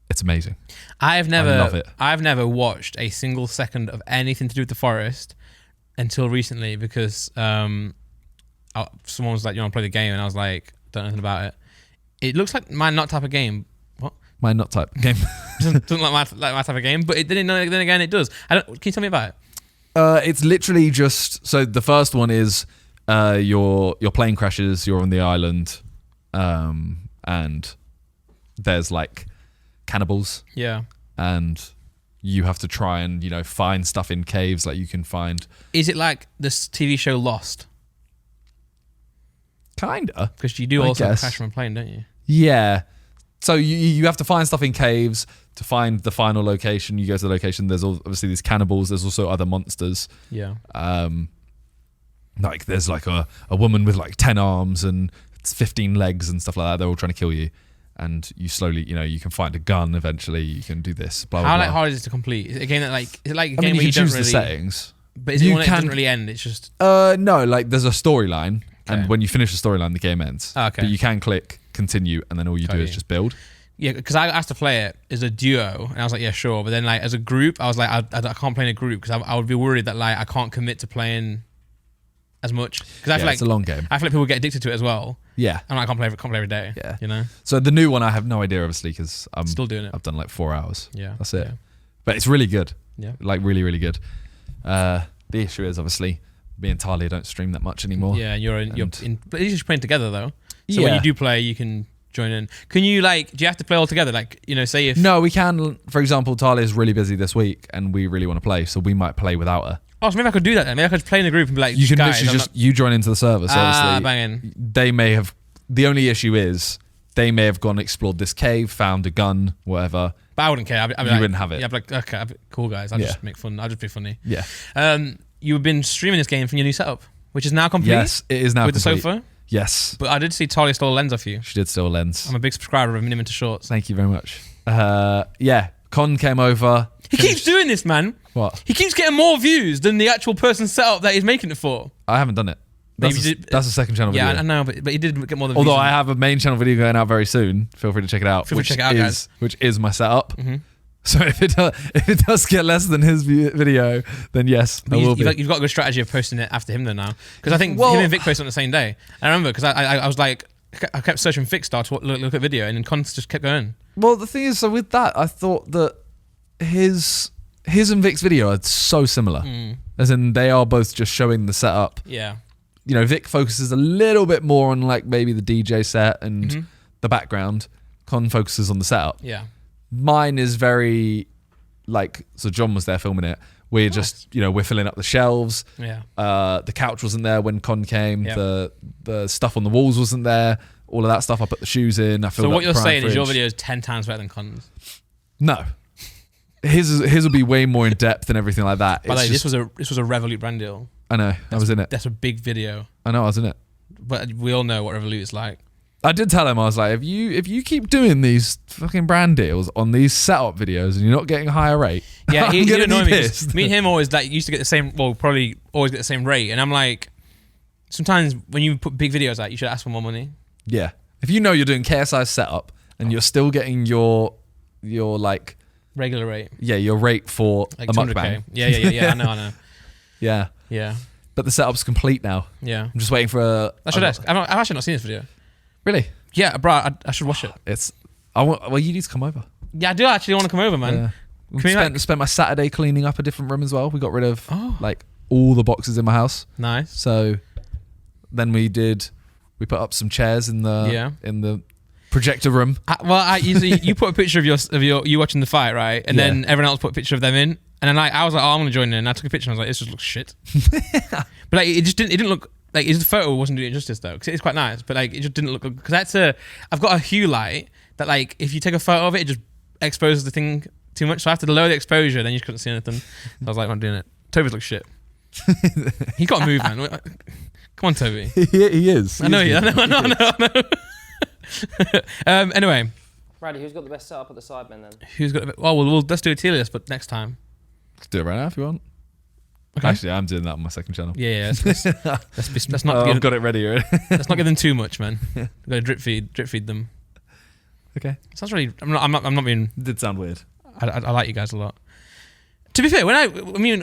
it's amazing. I love it. I've never watched a single second of anything to do with The Forest until recently because someone was like, you want to play the game? And I was like, don't know anything about it. It looks like my not type of game. What? My not type game. doesn't like my type of game, but then again it does. Can you tell me about it? It's literally just, so the first one is your plane crashes, you're on the island, and there's like cannibals, Yeah. and you have to try and, you know, find stuff in caves. Like you can find. Is it like this TV show Lost? Kinda. Because you do I also guess. crash from a plane, don't you? Yeah. So you have to find stuff in caves to find the final location. You go to the location. There's obviously these cannibals. There's also other monsters. Yeah. Like there's like a woman with like 10 arms and 15 legs and stuff like that. They're all trying to kill you. And you slowly, you know, you can find a gun eventually. You can do this. Blah, blah, How blah. like hard is it to complete? Is it a game that like is it like a I game mean, where you you can don't choose really the settings. But is it You one that can- doesn't really end? It's just No, like there's a storyline. Okay. And when you finish the storyline, the game ends. Oh, okay. But you can click continue, and then all you Got do you. is just build. yeah. Because I asked to play it as a duo, and I was like, yeah, sure. But then like as a group, I was like, I can't play in a group because I would be worried that like I can't commit to playing as much because I feel like it's a long game. I feel like people get addicted to it as well. Yeah. And I can't play every day. Yeah. You know, So the new one, I have no idea, obviously, because still doing it. I've done like 4 hours. Yeah. That's it. Yeah. But it's really good. Yeah. Like really, really good. The issue is obviously me and Talia don't stream that much anymore. Yeah, you're And- in. But at least you're playing together though. So when Yeah. you do play, you can join in. Can you like? Do you have to play all together? Like you know, say if No, we can. For example, Talia's really busy this week, and we really want to play, so we might play without her. Oh, so maybe I could do that then. Maybe I could play in a group and be like, You can guys, literally just you join into the server. So obviously, banging. they may have. The only issue is they may have gone and explored this cave, found a gun, whatever. But I wouldn't care. I'd be You like, wouldn't have it. Yeah, I'd be like, okay, cool guys. I'll Yeah. just make fun. I'll just be funny. Yeah. You've been streaming this game from your new setup, which is now complete. Yes, it is now with complete. the sofa. Yes, But I did see Talia stole a lens off you. she did steal a lens. I'm a big subscriber of Minimum to Shorts. Thank you very much. Yeah, Con came over. He keeps doing this, man. What? He keeps getting more views than the actual person's setup that he's making it for. I haven't done it. Maybe That's, you a, did- that's a second channel Yeah, video. I know, but he did get more than Although views. I have a main channel video going out very soon. Feel free to check it out. Feel free to check it out, guys. Which is my setup. Mm-hmm. So if it does get less than his video, then yes, I will be. You've got a good strategy of posting it after him though now. Because I think Well- him and Vic posted on the same day. I remember because I was like, I kept searching Vic Star to look at video and then Con just kept going. Well, the thing is, so with that, I thought that his and Vic's video are so similar. As in, they are both just showing the setup. Yeah. You know, Vic focuses a little bit more on like maybe the DJ set and the background. Con focuses on the setup. Yeah. Mine is very like, so John was there filming it. We're just, you know, we're filling up the shelves. Yeah. The couch wasn't there when Con came. Yep. The stuff on the walls wasn't there. All of that stuff. I put the shoes in. I filled So up what the you're prime saying is your fridge. video is 10 times better than Con's. No. His will be way more in depth and everything like that. By the way, It's this just- was a Revolut brand deal. I know. I was in it. That's a big video. I know. I was in it. But we all know what Revolut is like. I did tell him, I was like, if you keep doing these fucking brand deals on these setup videos and you're not getting a higher rate, Yeah, I'm he gonna annoyed be me 'cause pissed. me and him always like used to get the same. Well, probably always get the same rate. And I'm like, sometimes when you put big videos out, you should ask for more money. Yeah. If you know you're doing KSI setup and you're still getting your like, Regular rate, yeah, your rate for like a 200K. mukbang. Yeah. I know. Yeah. Yeah, But the setup's complete now. yeah. I'm just waiting for a... I should ask. I've actually not seen this video. Really? Yeah, bro, I should watch it. Well, you need to come over. Yeah, I do actually want to come over, man. Yeah. We Can we, spent my Saturday cleaning up a different room as well. We got rid of Oh. like all the boxes in my house. Nice. So then we put up some chairs in the projector room. You put a picture of you watching the fight, right? And then everyone else put a picture of them in. And then I was like, oh, I'm gonna join in. And I took a picture and I was like, this just looks shit. But like, it didn't look like his photo wasn't doing it justice though, because it's quite nice. But like, it just didn't look good because I've got a hue light that like if you take a photo of it, it just exposes the thing too much. So I have to lower the exposure, then you couldn't see anything. So I was like, I'm not doing it. Toby's looks shit. He got to move, man. Come on, Toby. he is. I know. Anyway, Raddy, who's got the best setup at the Sidemen then? who's got? Oh, well, let's do a tier list, but next time. Do it right now if you want. Okay. Actually, I'm doing that on my second channel. Yeah. Let's not I've give, got it ready. let's not give them too much, man. We've got to drip feed them. Okay. Sounds really. I'm not being. It did sound weird. I like you guys a lot. To be fair, I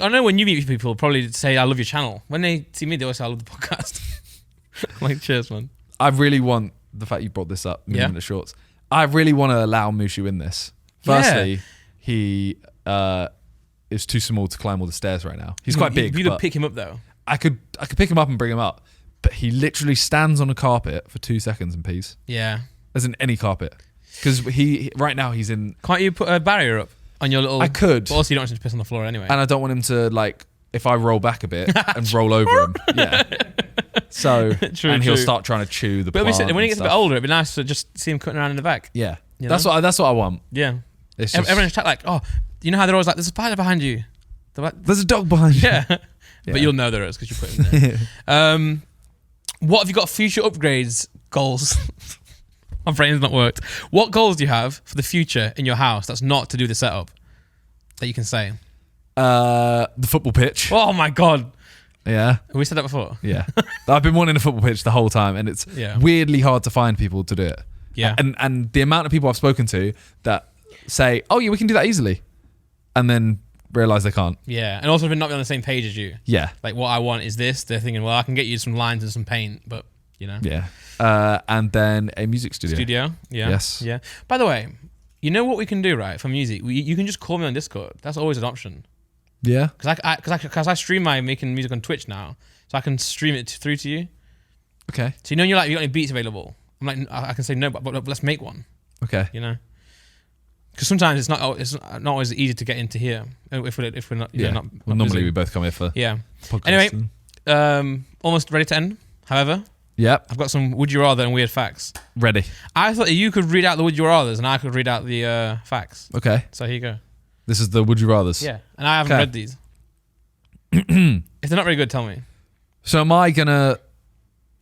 know when you meet people, probably say I love your channel. When they see me, they always say I love the podcast. I'm like, cheers, man. I really want the fact you brought this up. Yeah. The shorts. I really want to allow Mushu in this. Firstly, he is too small to climb all the stairs right now. He's quite big. You could but pick him up though. I could pick him up and bring him up, but he literally stands on a carpet for 2 seconds and pees. Yeah. As in any carpet. Because right now he's in. Can't you put a barrier up? on your little. I could. But also, you don't want him to piss on the floor anyway. And I don't want him to, like, if I roll back a bit and roll over him. Yeah. So, True, and he'll true. start trying to chew the But plant. when he and gets a bit stuff. older, it'd be nice to just see him cutting around in the back. Yeah. You That's know? what I want. Yeah. It's just, Everyone's chat like, oh, you know how they're always like, there's a spider behind you. They're like, there's a dog behind you. yeah. But you'll know there is because you put it in there. What have you got future upgrades goals? My brain's not worked. What goals do you have for the future in your house that's not to do the setup that you can say? The football pitch. Oh my God. Yeah. Have we said that before? Yeah. I've been wanting a football pitch the whole time, and it's Yeah. weirdly hard to find people to do it. Yeah. And the amount of people I've spoken to that say, oh yeah, we can do that easily, and then realise they can't. Yeah. And also, if they're not on the same page as you. Yeah. Like, what I want is this. They're thinking, well, I can get you some lines and some paint, but, you know. Yeah. And then a music studio. Yeah. Yes. Yeah. By the way, you know what we can do, right, for music? You can just call me on Discord. That's always an option. Yeah. Because I stream my making music on Twitch now, so I can stream it through to you. Okay. So you know, you're like, you got any beats available? I'm like, I can say no, but let's make one. Okay. You know, because sometimes it's not always easy to get into here if we're not. Yeah. Not Well, normally busy. we both come here for Yeah. podcasting. Anyway, almost ready to end. However, Yep. I've got some would you rather and weird facts. Ready. I thought that you could read out the would you rathers and I could read out the facts. Okay. So here you go. This is the would you rathers. Yeah, and I haven't Okay. read these. If they're not very good, tell me. So am I gonna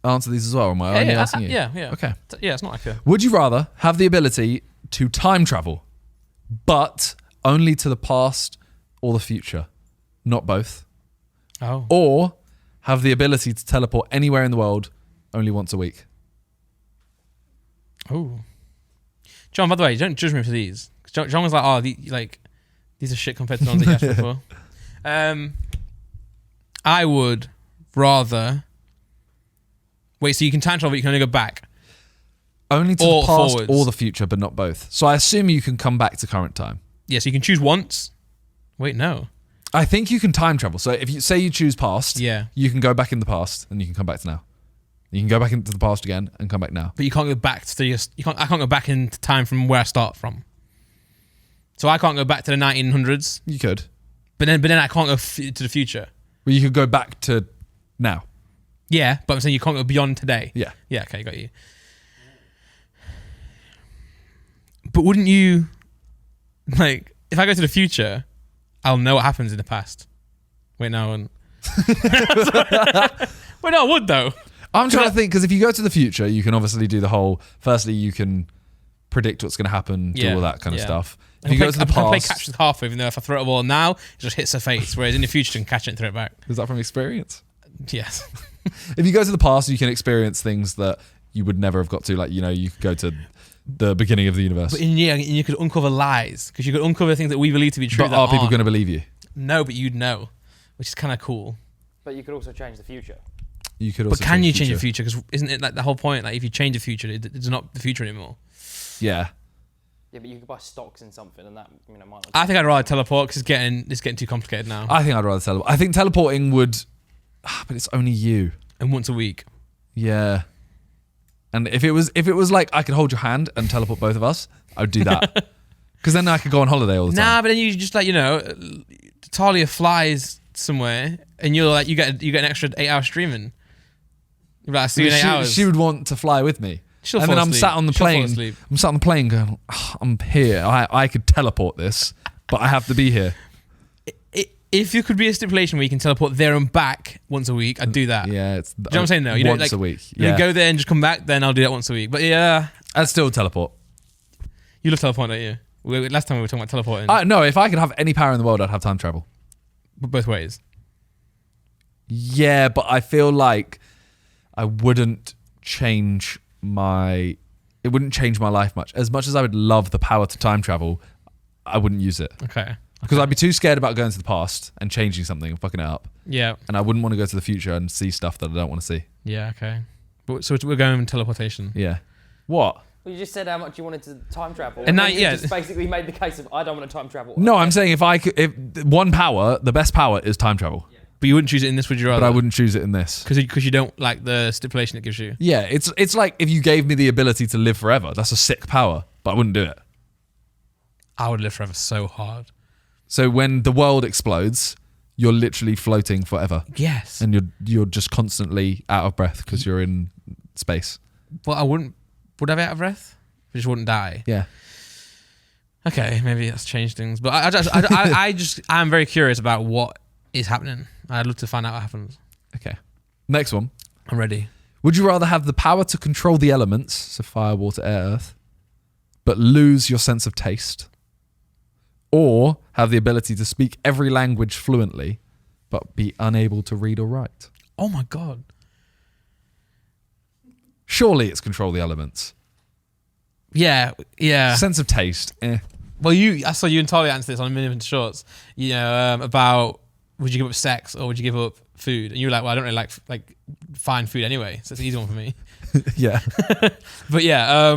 answer these as well? Or am I only asking you? Yeah. Okay. Yeah, it's not like a. Would you rather have the ability to time travel, but only to the past or the future, not both, Oh. or have the ability to teleport anywhere in the world only once a week? Oh. John, by the way, don't judge me for these. 'Cause John was like, oh, these are shit compared to the ones that you asked before. I would rather. Wait, so you can time travel, but you can only go back? Only to Or the past forwards. or the future, but not both. So I assume you can come back to current time. Yeah, so you can choose once. Wait, no. I think you can time travel. So if you say you choose past, Yeah. you can go back in the past and you can come back to now. You can go back into the past again and come back now. But you can't go back to I can't go back into time from where I start from. So I can't go back to the 1900s, You could. but then I can't go to the future. Well, you could go back to now. Yeah, but I'm saying you can't go beyond today. Yeah. Yeah, okay, got you. But wouldn't you, like, if I go to the future, I'll know what happens in the past. Wait, no, I wouldn't. Wait, no, I would though. I'm trying to think, because if you go to the future, you can obviously do the whole, firstly, you can predict what's going to happen, do Yeah, all that kind of yeah. stuff. I If you can go to play, the I can play past, catch with half, even though if I throw a ball now, it just hits her face. Whereas in the future, you can catch it and throw it back. is that from experience? Yes. If you go to the past, you can experience things that you would never have got to. Like, you know, you could go to the beginning of the universe. But you could uncover lies because you could uncover things that we believe to be true. But that are people aren't. going to believe you? No, but you'd know, which is kind of cool. But you could also change the future. You could also But can you the change the future? Because isn't it like the whole point? Like if you change the future, it's not the future anymore. Yeah. Yeah, but you could buy stocks in something, and that might not. I think I'd rather teleport because it's getting too complicated now. I think I'd rather teleport. I think teleporting would, but it's only you. And once a week. Yeah. And if it was like I could hold your hand and teleport both of us, I'd do that. Because then I could go on holiday all the time. Nah, but then you just like Talia flies somewhere and you're like you get an extra 8 hours streaming. You're like, I see you in 8 hours. She would want to fly with me. She'll and fall then I'm asleep. sat on the She'll fall plane. asleep. I'm sat on the plane going, "Oh, I'm here. I could teleport this, but I have to be here." If you could be a stipulation where you can teleport there and back once a week, I'd do that. Yeah, it's Do you know what I'm saying? No, you once don't, like, a week. You Yeah, go there and just come back, then I'll do that once a week. But yeah, I'd still teleport. you love teleport, don't you? Last time we were talking about teleporting, No, if I could have any power in the world, I'd have time travel. but both ways. Yeah, but I feel like I wouldn't change my. It wouldn't change my life much. As much as I would love the power to time travel, I wouldn't use it Okay. because I'd be too scared about going to the past and changing something and fucking it up, Yeah. and I wouldn't want to go to the future and see stuff that I don't want to see. Yeah. Okay. But so we're going with teleportation. Yeah. What? Well, you just said how much you wanted to time travel, And now- then you yeah. just basically made the case of I don't want to time travel. No, I'm saying if one power, the best power is time travel, But you wouldn't choose it in this, would you rather? but I wouldn't choose it in this. Because you don't like the stipulation it gives you. Yeah, it's like if you gave me the ability to live forever. That's a sick power, but I wouldn't do it. I would live forever so hard. So when the world explodes, you're literally floating forever. Yes. And you're just constantly out of breath because you're in space. But I wouldn't. Would I be out of breath? I just wouldn't die. Yeah. Okay, maybe that's changed things. But I'm very curious about what is happening. I'd love to find out what happens. Okay. Next one. I'm ready. Would you rather have the power to control the elements, so fire, water, air, earth, but lose your sense of taste? Or have the ability to speak every language fluently, but be unable to read or write? Oh my God. Surely it's control the elements. Yeah. Sense of taste. Well, I saw you and Tali answer this on a Minimum Shorts. About would you give up sex or would you give up food? And you were like, well, I don't really like fine food anyway, so it's an easy one for me. Yeah. But yeah,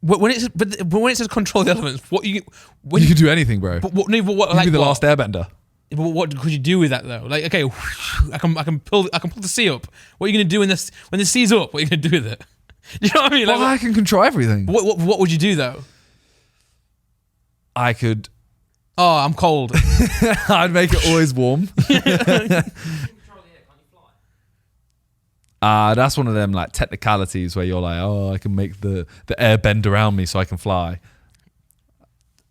when it says control the elements, You could do anything, bro. But what? No, but what? You could be the last airbender. But what could you do with that though? Like, okay, I can pull the sea up. What are you gonna do when the sea's up? What are you gonna do with it? Do you know what I mean? Like, Well, I can control everything. what would you do though? I could. Oh, I'm cold. I'd make it always warm. That's one of them like technicalities where you're like, oh, I can make the air bend around me so I can fly.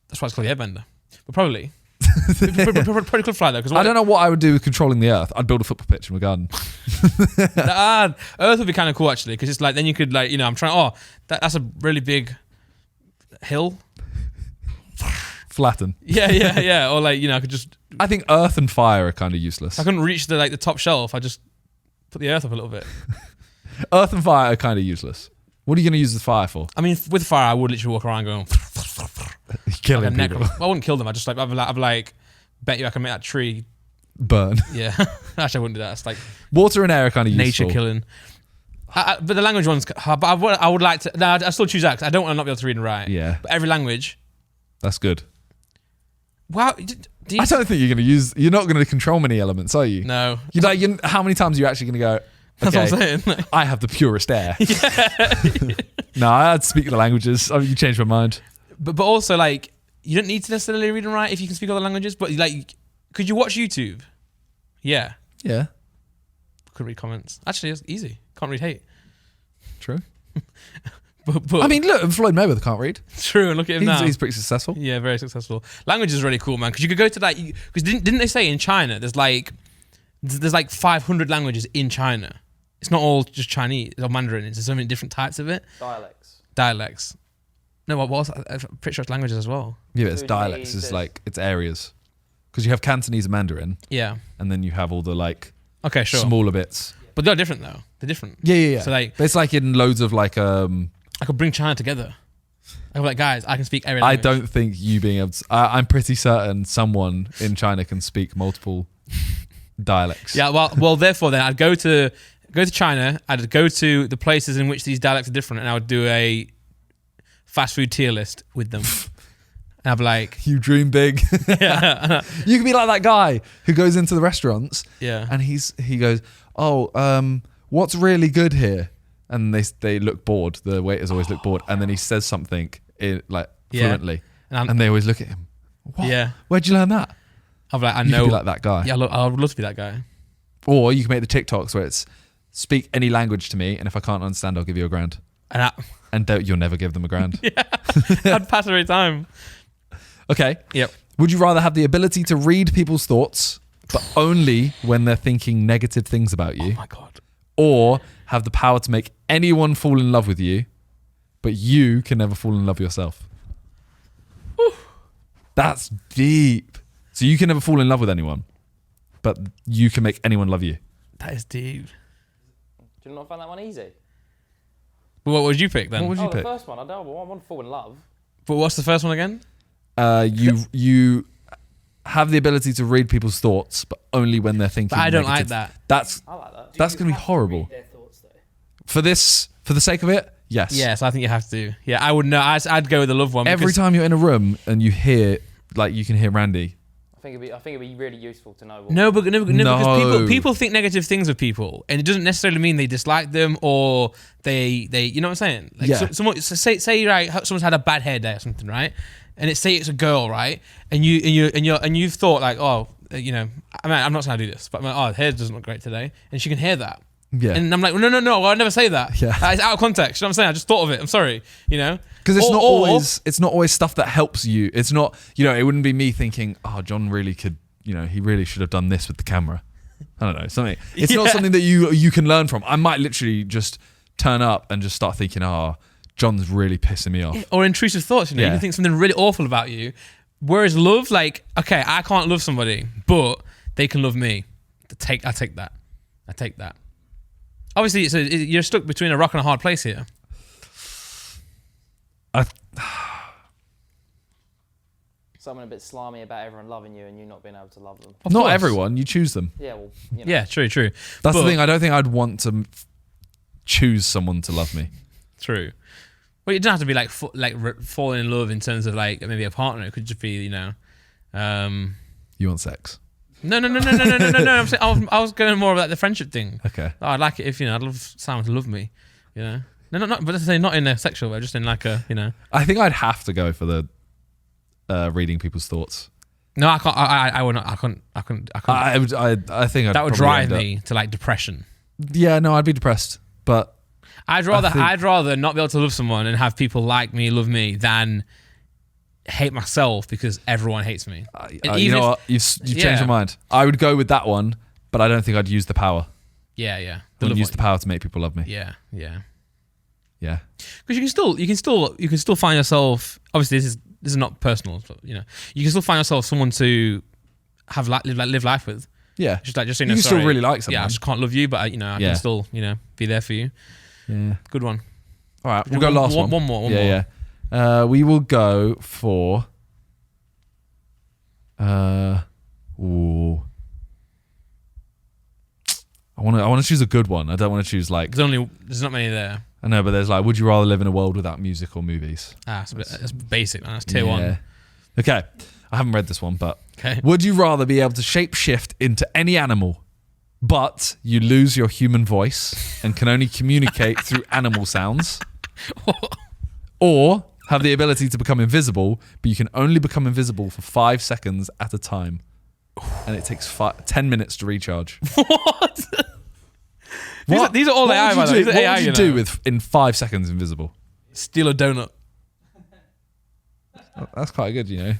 That's why it's called the airbender. But probably. Probably could fly though. Because I don't know what I would do with controlling the earth. I'd build a football pitch in my garden. Earth would be kind of cool actually, because it's like then you could like I'm trying. Oh, that's a really big hill. Flatten. Yeah. Or like I could just. I think earth and fire are kind of useless. I couldn't reach the top shelf. I just put the earth up a little bit. Earth and fire are kind of useless. What are you going to use the fire for? I mean, with fire, I would literally walk around going. Killing like people. I wouldn't kill them. I just I'd like bet you I can make that tree burn. Yeah. Actually, I wouldn't do that. It's like water and air are kind of nature useful. killing. But the language ones. But I would like to. No, I still choose that because I don't want to not be able to read and write. Yeah. But every language. That's good. Wow. I don't think you're going to use. You're not going to control many elements, are you? No. How many times are you actually going to go? That's Okay, what I'm saying. I have the purest air. No, I'd speak the languages. I mean, you changed my mind. But also like you don't need to necessarily read and write if you can speak other languages. But like, could you watch YouTube? Yeah. Yeah. Could read comments. Actually, it's easy. Can't read hate. True. But I mean, look, Floyd Mayweather can't read. True, and look at him now. He's pretty successful. Yeah, very successful. Language is really cool, man. Because you could go to like, because didn't they say in China there's like 500 languages in China. It's not all just Chinese or Mandarin. There's so many different types of it. Dialects. No, what else? I'm pretty sure it's languages as well. Yeah, but it's dialects. It's like it's areas. Because you have Cantonese and Mandarin. Yeah. And then you have all the like smaller bits. But they're different though. They're different. Yeah. So like, but it's like in loads of like I could bring China together. I could be like, guys, I can speak every language. I don't think you being able to, I'm pretty certain someone in China can speak multiple dialects. Yeah, well, therefore then I'd go to China, I'd go to the places in which these dialects are different, and I would do a fast food tier list with them. And I'd be like, you dream big. Yeah. You could be like that guy who goes into the restaurants and he goes, oh, what's really good here? And they look bored. The waiters always look bored. And then he says something fluently. And they always look at him. What? Yeah. Where'd you learn that? I'm like, I You know. could be like that guy. Yeah, I would love to be that guy. Or you can make the TikToks where it's speak any language to me, and if I can't understand, I'll give you $1,000. And you'll never give them $1,000. Yeah. I'd pass every time. Okay. Yep. Would you rather have the ability to read people's thoughts, but only when they're thinking negative things about you? Oh my God. Or have the power to make anyone fall in love with you, but you can never fall in love yourself? Whew. That's deep. So you can never fall in love with anyone, but you can make anyone love you. That is deep. Do you not find that one easy? But what would you pick then? What would you pick? The first one. I want to fall in love. But what's the first one again? You have the ability to read people's thoughts, but only when they're thinking. But I don't negative. like that. I like that. That's going to be horrible. Their thoughts, though. For the sake of it, yes. Yes, I think you have to. Yeah, I would know. I'd go with the love one. Every time you're in a room and you hear, like, you can hear Randy. I think it'd be really useful to know. No, because No. people think negative things of people, and it doesn't necessarily mean they dislike them or they you know what I'm saying? Like Yeah. say right, someone's had a bad hair day or something, right? and say it's a girl, right? And you've thought like, oh, you know, I mean, I'm not saying I do this, but I'm like, oh, hair doesn't look great today, and she can hear that. Yeah. And I'm like, no, I'll never say that. Yeah. It's out of context. You know what I'm saying? I just thought of it. I'm sorry. You know? Because it's not always stuff that helps you. It's not, you know, it wouldn't be me thinking, oh, John really could, you know, he really should have done this with the camera. I don't know, something. It's not something that you can learn from. I might literally just turn up and just start thinking, oh, John's really pissing me off. Or intrusive thoughts, you know? You can think something really awful about you. Whereas love, like, okay, I can't love somebody, but they can love me. I take that. Obviously, you're stuck between a rock and a hard place here. Someone a bit slimy about everyone loving you and you not being able to love them. Not everyone. You choose them. Yeah, well, you know. Yeah, true. That's the thing. I don't think I'd want to choose someone to love me. True. Well, you don't have to be like falling in love in terms of like maybe a partner. It could just be, you know. You want sex? No. I'm saying, I was going more about the friendship thing. Okay. Oh, I'd like it if, you know, I'd love someone to love me. You know. No, not. But let's say not in a sexual way, just in like a, you know. I think I'd have to go for the reading people's thoughts. No, I can't. I would not. I couldn't. I think I'd that would probably drive end up- me to like depression. Yeah, no, I'd be depressed. But I'd rather not be able to love someone and have people like me, love me, than hate myself because everyone hates me. you know what? You've changed my mind. I would go with that one, but I don't think I'd use the power. Yeah. I wouldn't use the power to make people love me. Yeah. Yeah. Because you can still find yourself. Obviously, this is not personal, but you know, you can still find yourself someone to have live life with. Yeah. Just you know, you can still really like someone. Yeah, I just can't love you, but I can still, you know, be there for you. Yeah. Good one. All right, we'll go last one. One more. Yeah. We will go for. Ooh. I want to choose a good one. I don't want to choose like. There's not many there. I know, but there's like, would you rather live in a world without music or movies? That's basic, man. That's tier one. Okay, I haven't read this one, but okay. Would you rather be able to shapeshift into any animal, but you lose your human voice and can only communicate through animal sounds, or have the ability to become invisible, but you can only become invisible for 5 seconds at a time, and it takes 10 minutes to recharge? What? These are all AI, by the way. What would you do with in 5 seconds invisible? Steal a donut. That's quite good, you know.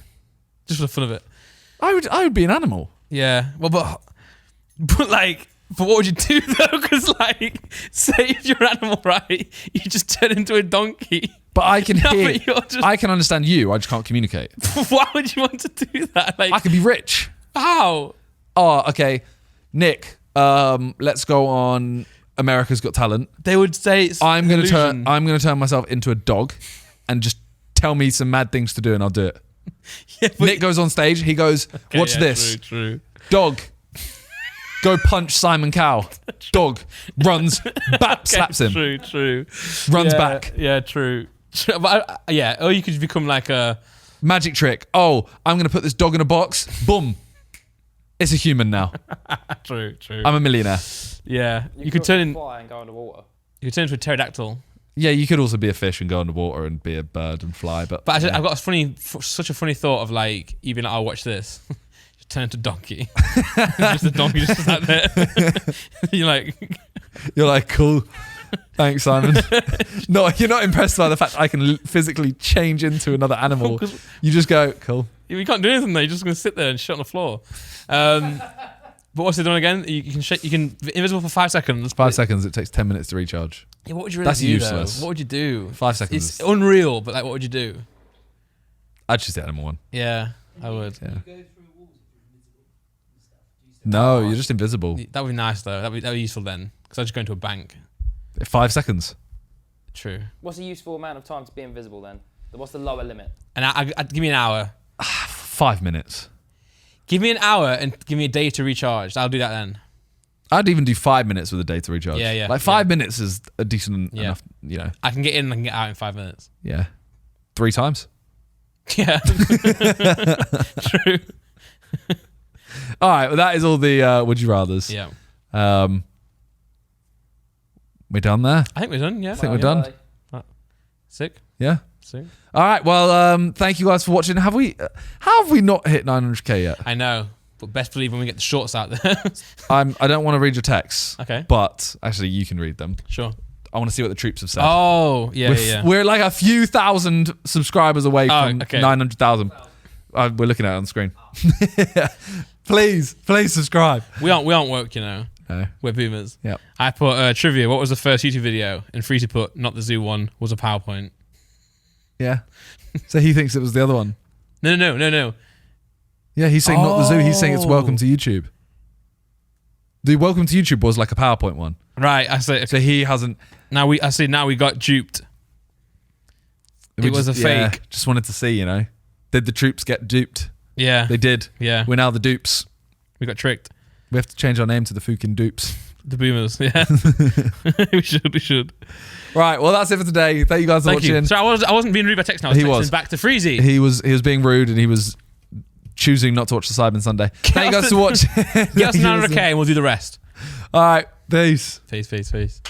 Just for the fun of it. I would be an animal. Yeah. Well, but what would you do though? Because like, say if you're an animal, right, you just turn into a donkey. But I can hear. But I can understand you. I just can't communicate. Why would you want to do that? Like, I could be rich. How? Oh, okay. Nick, let's go on America's Got Talent. They would say it's I'm gonna illusion. turn myself into a dog and just tell me some mad things to do and I'll do it. Yeah, Nick goes on stage, he goes, okay, watch this. True. Dog. Go punch Simon Cowell. Dog. Runs, slaps him. True. Runs back. Yeah, true. But or you could become like a magic trick. Oh, I'm gonna put this dog in a box. Boom. It's a human now. True. I'm a millionaire. Yeah. You could turn fly and go underwater. You could turn into a pterodactyl. Yeah, you could also be a fish and go underwater and be a bird and fly. But actually, I've got such a funny thought of like, you being like, I'll watch this. Just turn into a donkey. Just a donkey just sat there. You're like, cool. Thanks, Simon. No, you're not impressed by the fact I can physically change into another animal. You just go, cool. You can't do anything though. You're just going to sit there and shit on the floor. But what's it doing again? You can be invisible for 5 seconds. 5 seconds. It takes 10 minutes to recharge. Yeah, what would you really That's do? Useless. What would you do? 5 seconds. It's unreal, but like, what would you do? I'd choose the animal one. Yeah, I would. Yeah. No, you're just invisible. That would be nice though. That would be useful then, because I just go into a bank. 5 seconds. True. What's a useful amount of time to be invisible then? What's the lower limit? And I'd give me an hour. 5 minutes. Give me an hour and give me a day to recharge. I'll do that then. I'd even do 5 minutes with a day to recharge. Yeah. Like 5 minutes is a decent enough, you know. I can get in and I can get out in 5 minutes. Yeah. 3 times. Yeah. True. All right, well, that is all the would you rathers. Yeah. We're done there? I think we're done, yeah. I think we're done. Sick. Yeah? See? All right. Well, thank you guys for watching. How have we not hit 900k yet? I know, but best believe when we get the shorts out there. I don't want to read your texts. Okay. But actually, you can read them. Sure. I want to see what the troops have said. Oh, yeah. We're like a few thousand subscribers away from okay. 900,000. We're looking at it on the screen. Please subscribe. We aren't woke, you know. No. We're boomers. Yep. I put trivia. What was the first YouTube video? And free to put, not the zoo one, was a PowerPoint. Yeah. So he thinks it was the other one. No. Yeah, he's saying not the zoo. He's saying it's welcome to YouTube. The welcome to YouTube was like a PowerPoint one. Right. I say. So he hasn't. Now we got duped. It was a fake. Just wanted to see, you know. Did the troops get duped? Yeah. They did. Yeah. We're now the dupes. We got tricked. We have to change our name to the fucking dupes. The boomers. Yeah. we should. Right. Well, that's it for today. Thank you guys for watching. You. So I wasn't being rude by text now. I was texting back to Freezy. He was being rude and he was choosing not to watch the Sidemen Sunday. Thank you guys for watching. Get us 900k and we'll do the rest. All right. Peace. Peace.